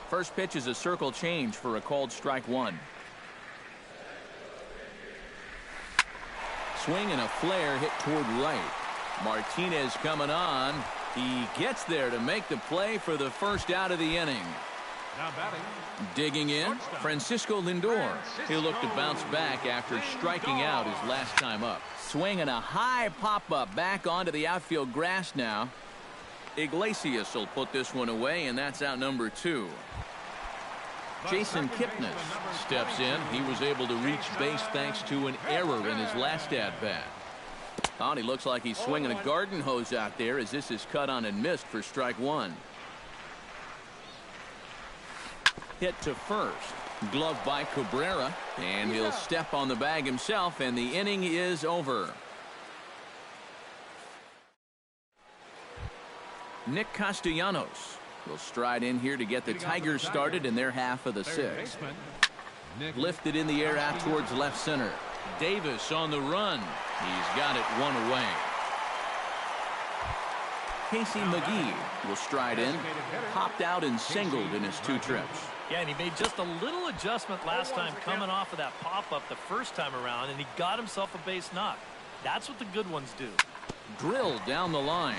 First pitch is a circle change for a called strike 1. Swing and a flare hit toward right. Martinez coming on. He gets there to make the play for the first out of the inning.
Now batting.
Digging in, Francisco Lindor. He'll look to bounce back after striking out his last time up. Swing and a high pop-up back onto the outfield grass now. Iglesias will put this one away, and that's out number 2. Jason Kipnis steps in. He was able to reach base thanks to an error in his last at-bat. Oh, he looks like he's swinging a garden hose out there as this is cut on and missed for strike 1. Hit to first. Glove by Cabrera, and he'll step on the bag himself, and the inning is over. Nick Castellanos will stride in here to get the Tigers started in their half of the 6th. Lifted in the air out towards left center. Davis on the run. He's got it 1 away. Casey McGee will stride in. Popped out and singled in his 2 trips.
Yeah, and he made just a little adjustment last time coming off of that pop-up the first time around, and he got himself a base knock. That's what the good ones do.
Drilled down the line,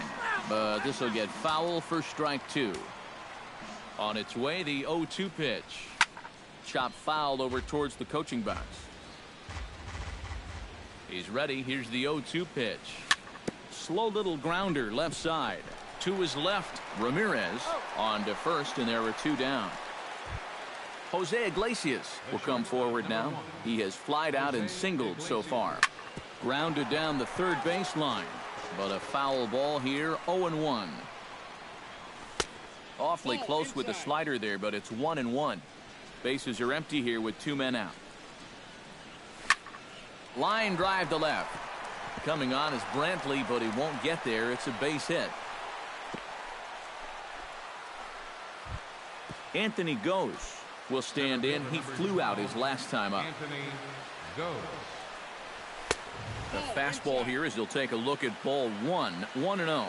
but this will get foul for strike 2. On its way, the 0-2 pitch. Chop fouled over towards the coaching box. He's ready. Here's the 0-2 pitch. Slow little grounder left side. To his left, Ramirez on to first, and there are 2 down. Jose Iglesias will come forward now. He has flied out and singled so far. Grounded down the third baseline, but a foul ball here, 0-1. Awfully close with the slider there, but it's 1-1. Bases are empty here with 2 men out. Line drive to left. Coming on is Brantley, but he won't get there. It's a base hit. Anthony Goes will stand in. He flew out his last time up.
Anthony goes.
The fastball here as he'll take a look at ball 1, 1-0.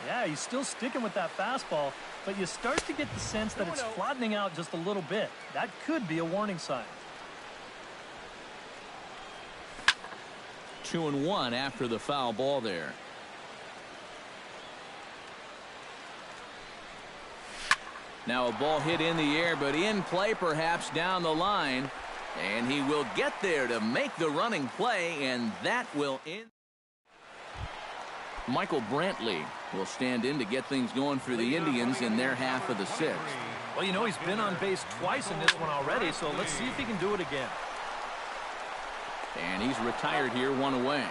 Yeah, he's still sticking with that fastball, but you start to get the sense that it's flattening out just a little bit. That could be a warning sign.
2-1 after the foul ball there. Now a ball hit in the air, but in play perhaps down the line. And he will get there to make the running play, and that will end. Michael Brantley will stand in to get things going for the Indians in their half of the 6th.
Well, you know, he's been on base twice in this one already, so let's see if he can do it again.
And he's retired here, 1 away.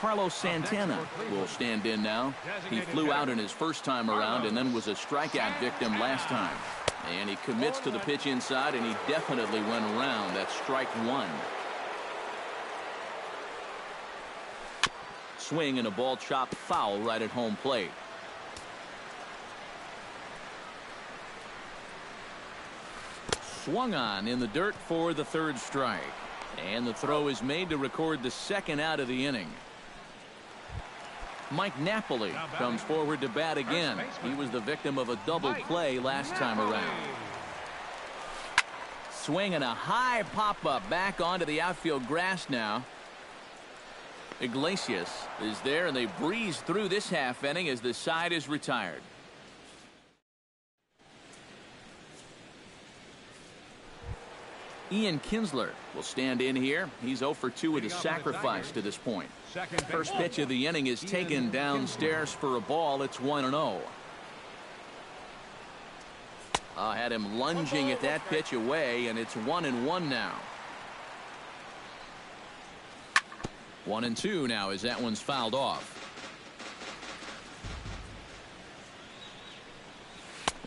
Carlos Santana will stand in now. He flew out in his first time around and then was a strikeout victim last time. And he commits to the pitch inside, and he definitely went around. That's strike 1. Swing and a ball chopped foul right at home plate. Swung on in the dirt for the 3rd strike. And the throw is made to record the 2nd out of the inning. Mike Napoli comes forward to bat again. He was the victim of a double play last time around. Swing and a high pop-up back onto the outfield grass now. Iglesias is there, and they breeze through this half inning as the side is retired. Ian Kinsler will stand in here. He's 0 for 2 with a sacrifice to this point. First pitch of the inning is taken downstairs for a ball. It's 1-0. Had him lunging at that pitch away, and it's 1-1 now. 1-2 now as that one's fouled off.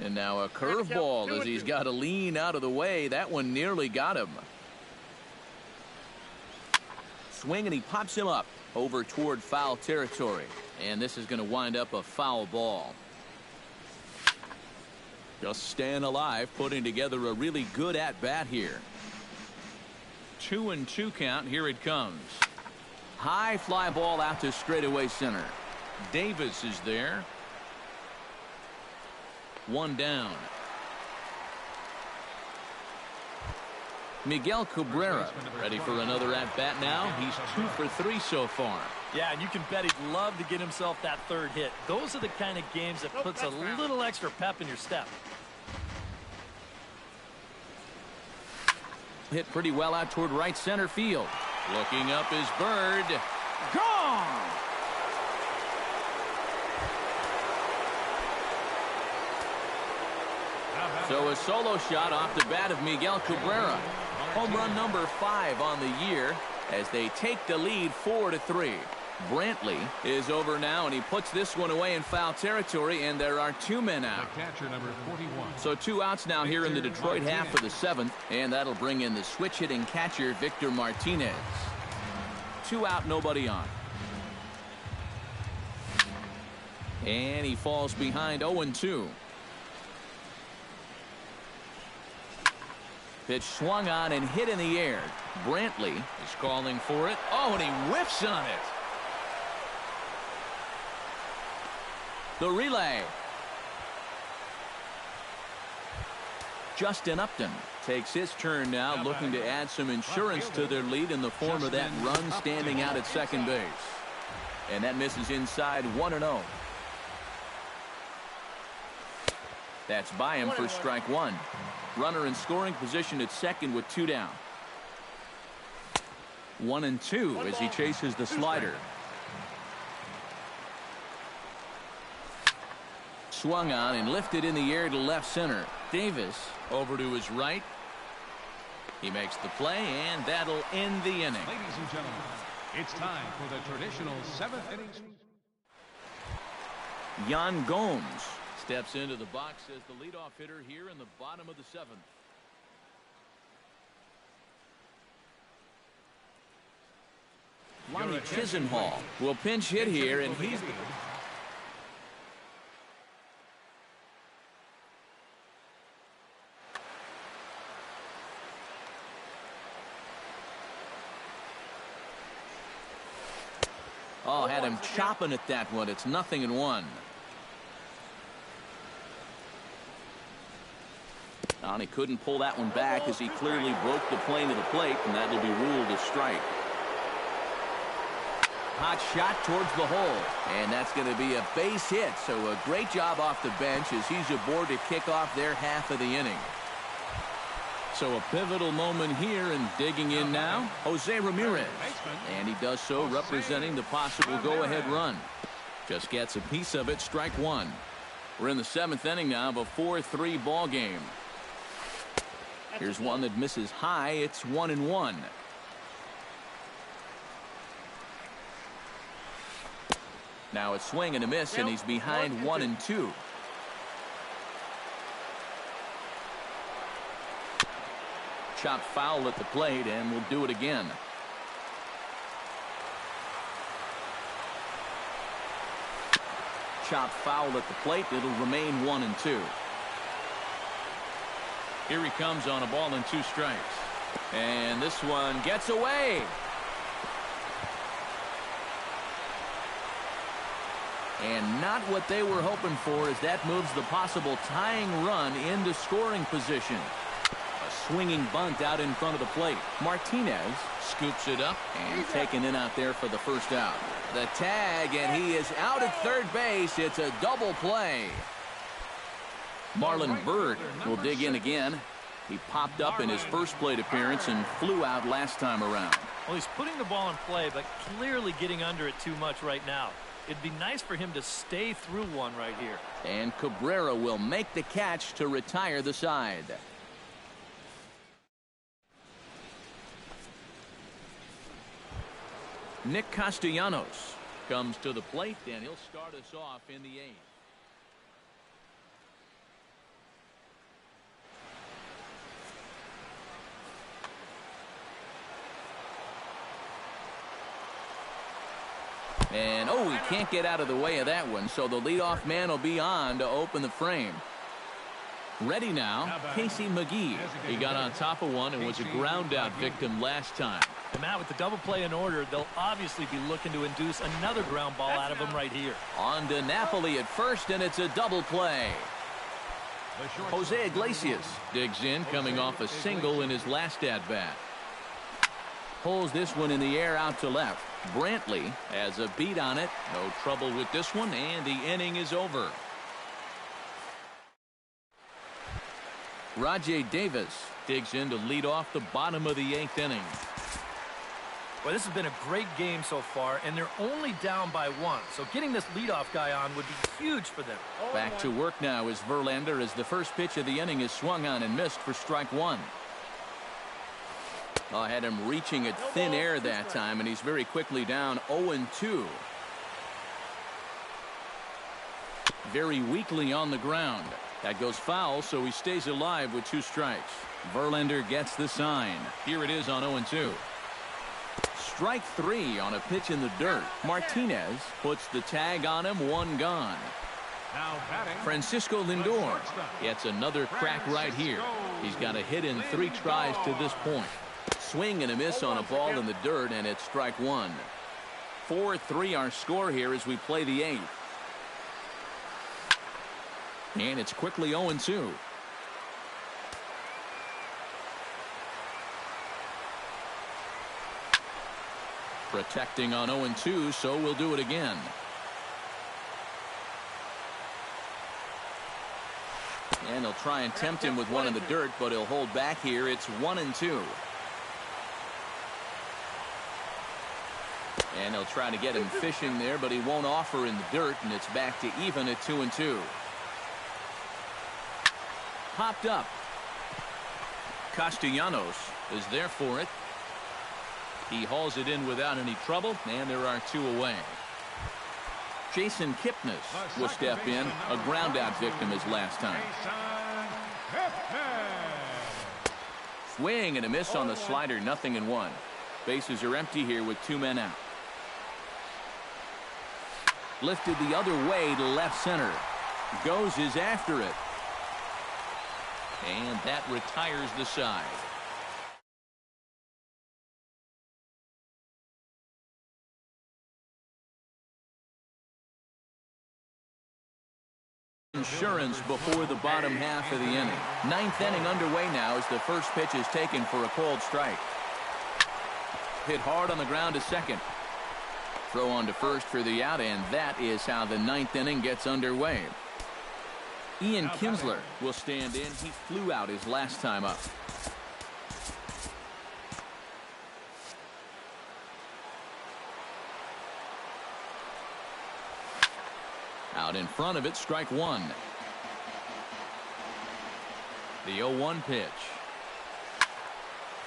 And now a curveball as he's got to lean out of the way. That one nearly got him. Swing, and he pops him up over toward foul territory. And this is going to wind up a foul ball. Just staying alive, putting together a really good at-bat here. 2-2 count. Here it comes. High fly ball out to straightaway center. Davis is there. One down. Miguel Cabrera ready for another at-bat now. He's 2 for 3 so far.
Yeah, and you can bet he'd love to get himself that third hit. Those are the kind of games that puts a little extra pep in your step.
Hit pretty well out toward right center field. Looking up is Bird. Gone! So a solo shot off the bat of Miguel Cabrera. Home run number 5 on the year as they take the lead 4-3. Brantley is over now, and he puts this one away in foul territory, and there are 2 men out.
Catcher number 41.
So 2 outs now here in the Detroit half of the 7th, and that'll bring in the switch-hitting catcher Victor Martinez. 2 out, nobody on. And he falls behind 0-2. Pitch swung on and hit in the air. Brantley is calling for it. Oh, and he whiffs on it. The relay. Justin Upton takes his turn now, looking to add some insurance to their lead in the form of that run standing out at second base. And that misses inside 1-0. That's by him for strike 1. Runner in scoring position at second with 2 down. 1-2 as he chases the slider. Swung on and lifted in the air to left center. Davis over to his right. He makes the play, and that'll end the inning.
Ladies and gentlemen, it's time for the traditional 7th inning.
Yan Gomes steps into the box as the leadoff hitter here in the bottom of the 7th. Lonnie Chisenhall will pinch hit here, and he's... Oh, had him chopping at that one. It's 0-1. And he couldn't pull that one back as he clearly broke the plane of the plate, and that'll be ruled a strike. Hot shot towards the hole, and that's going to be a base hit. So a great job off the bench as he's aboard to kick off their half of the inning. So a pivotal moment here, and digging in now, Jose Ramirez. And he does so representing the possible go-ahead run. Just gets a piece of it, strike 1. We're in the 7th inning now of a 4-3 ball game. Here's one that misses high. It's 1-1. Now it's swing and a miss, and he's behind 1-2. Chopped foul at the plate, and we'll do it again. Chopped foul at the plate. It'll remain 1-2. Here he comes on a ball and 2 strikes. And this one gets away. And not what they were hoping for, as that moves the possible tying run into scoring position. A swinging bunt out in front of the plate. Martinez scoops it up and taken in out there for the first out. The tag, and he is out at third base. It's a double play. Marlon Byrd will dig in again. He popped up in his first plate appearance and flew out last time around.
Well, he's putting the ball in play, but clearly getting under it too much right now. It'd be nice for him to stay through one right here.
And Cabrera will make the catch to retire the side. Nick Castellanos comes to the plate, and he'll start us off in the 8th. And, oh, he can't get out of the way of that one, so the leadoff man will be on to open the frame. Ready now, Casey McGee. He got on top of one and was a ground-out victim last time.
And Matt, with the double play in order, they'll obviously be looking to induce another ground ball out of him right here.
On to Napoli at first, and it's a double play. Jose Iglesias digs in, coming off a single in his last at-bat. Pulls this one in the air out to left. Brantley has a beat on it. No trouble with this one, and the inning is over. Rajay Davis digs in to lead off the bottom of the 8th inning.
Well, this has been a great game so far, and they're only down by 1. So getting this leadoff guy on would be huge for them.
Back to work now is Verlander as the first pitch of the inning is swung on and missed for strike 1. I had him reaching at thin air that time, and he's very quickly down 0-2. Very weakly on the ground. That goes foul, so he stays alive with 2 strikes. Verlander gets the sign. Here it is on 0-2. Strike 3 on a pitch in the dirt. Martinez puts the tag on him, 1 gone. Francisco Lindor gets another crack right here. He's got a hit in 3 tries to this point. Swing and a miss on a ball in the dirt, and it's strike 1. 4-3 our score here as we play the 8th. And it's quickly 0-2. Protecting on 0-2, so we'll do it again. And he'll try and tempt him with one in the dirt, but he'll hold back here. It's 1-2. And he'll try to get him fishing there, but he won't offer in the dirt, and it's back to even at 2-2. Popped up. Castellanos is there for it. He hauls it in without any trouble, and there are 2 away. Jason Kipnis will step in, a ground-out victim as last time. Swing and a miss on the slider, 0-1. Bases are empty here with 2 men out. Lifted the other way to left center. Goes is after it. And that retires the side. Insurance before the bottom half of the inning. 9th inning underway now as the first pitch is taken for a called strike. Hit hard on the ground to second. Throw on to first for the out, and that is how the 9th inning gets underway. Ian Kinsler will stand in. He flew out his last time up. Out in front of it, strike 1. The 0-1 pitch.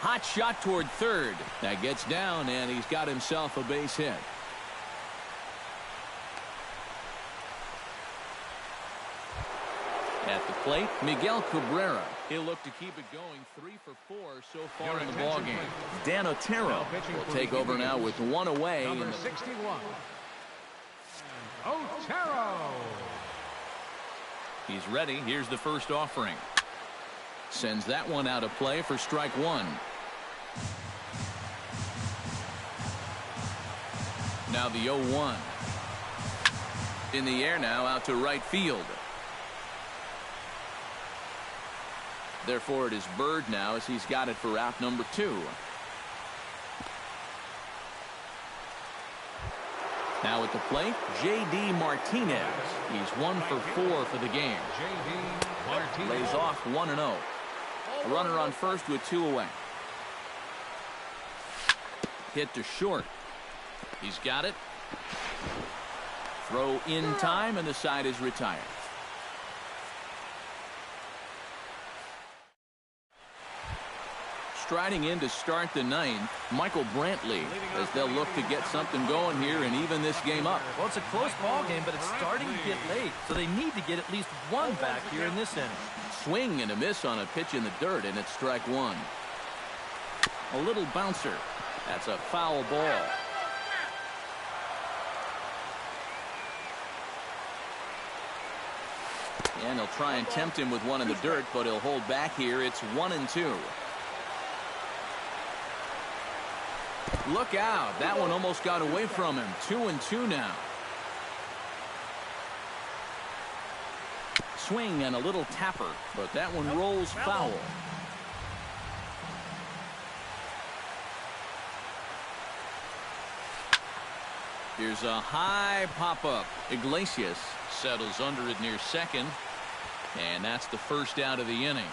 Hot shot toward third. That gets down, and he's got himself a base hit. At the plate, Miguel Cabrera. He'll look to keep it going. 3 for 4 so far in the ballgame. Dan Otero will take over now with 1 away.
Number 61. Otero.
He's ready. Here's the first offering. Sends that one out of play for strike 1. Now the 0-1. In the air now, out to right field. Therefore, it is Bird now as he's got it for out number 2. Now at the plate, J.D. Martinez. He's 1 for 4 for the game.
J.D. Martinez.
Lays off 1-0. A runner on first with 2 away. Hit to short. He's got it. Throw in time, and the side is retired. Striding in to start the 9th, Michael Brantley, as they'll look to get something going here and even this game up.
Well, it's a close ball game, but it's starting to get late, so they need to get at least 1 back here in this inning.
Swing and a miss on a pitch in the dirt, and it's strike 1. A little bouncer. That's a foul ball. And he'll try and tempt him with one in the dirt, but he'll hold back here. It's 1-2. Look out. That one almost got away from him. 2-2 now. Swing and a little tapper, but that one rolls foul. Here's a high pop-up. Iglesias settles under it near second, and that's the first out of the inning.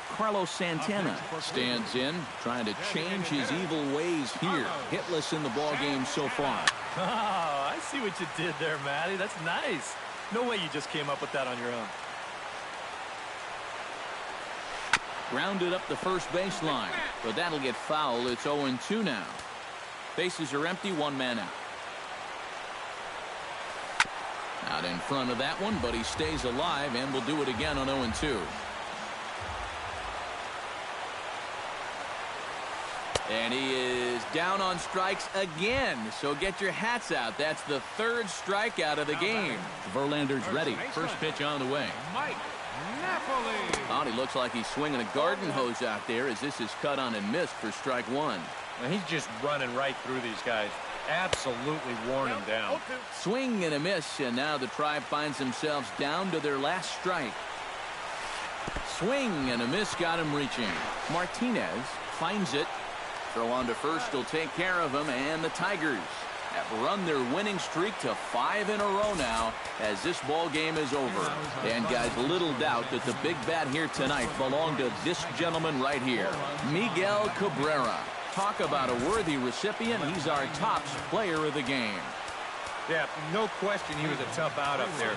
Carlos Santana stands in, trying to change his evil ways here. Hitless in the ball game so far.
Oh, I see what you did there, Matty. That's nice. No way you just came up with that on your own.
Grounded up the first baseline, but that'll get foul. It's 0-2 now. Bases are empty, one man out. Out in front of that one, but he stays alive and will do it again on 0-2. And he is down on strikes again. So get your hats out. That's the third strikeout of the game. Verlander's ready. First pitch on the way.
Mike Napoli.
Oh, he looks like he's swinging a garden hose out there as this is cut on and missed for strike one.
Well, he's just running right through these guys. Absolutely worn him down.
Swing and a miss, and now the Tribe finds themselves down to their last strike. Swing and a miss got him reaching. Martinez finds it. Throw on to first will take care of him, and the Tigers have run their winning streak to 5 in a row now as this ball game is over. And guys, little doubt that the big bat here tonight belonged to this gentleman right here, Miguel Cabrera. Talk about a worthy recipient. He's our tops player of the game.
Yeah, no question he was a tough out up there.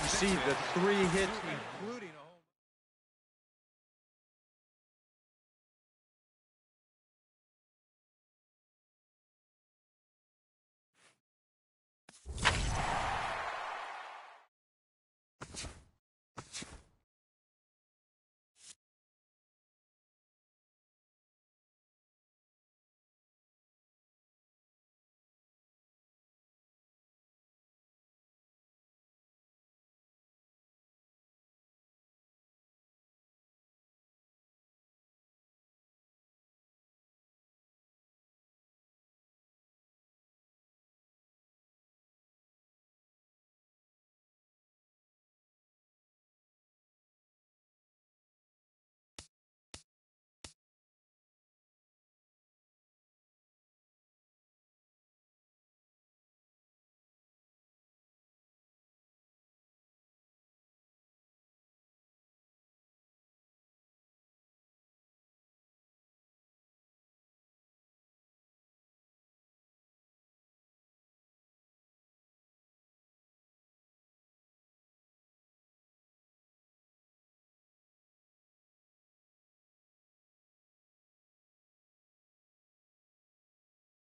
You see the 3 hits, including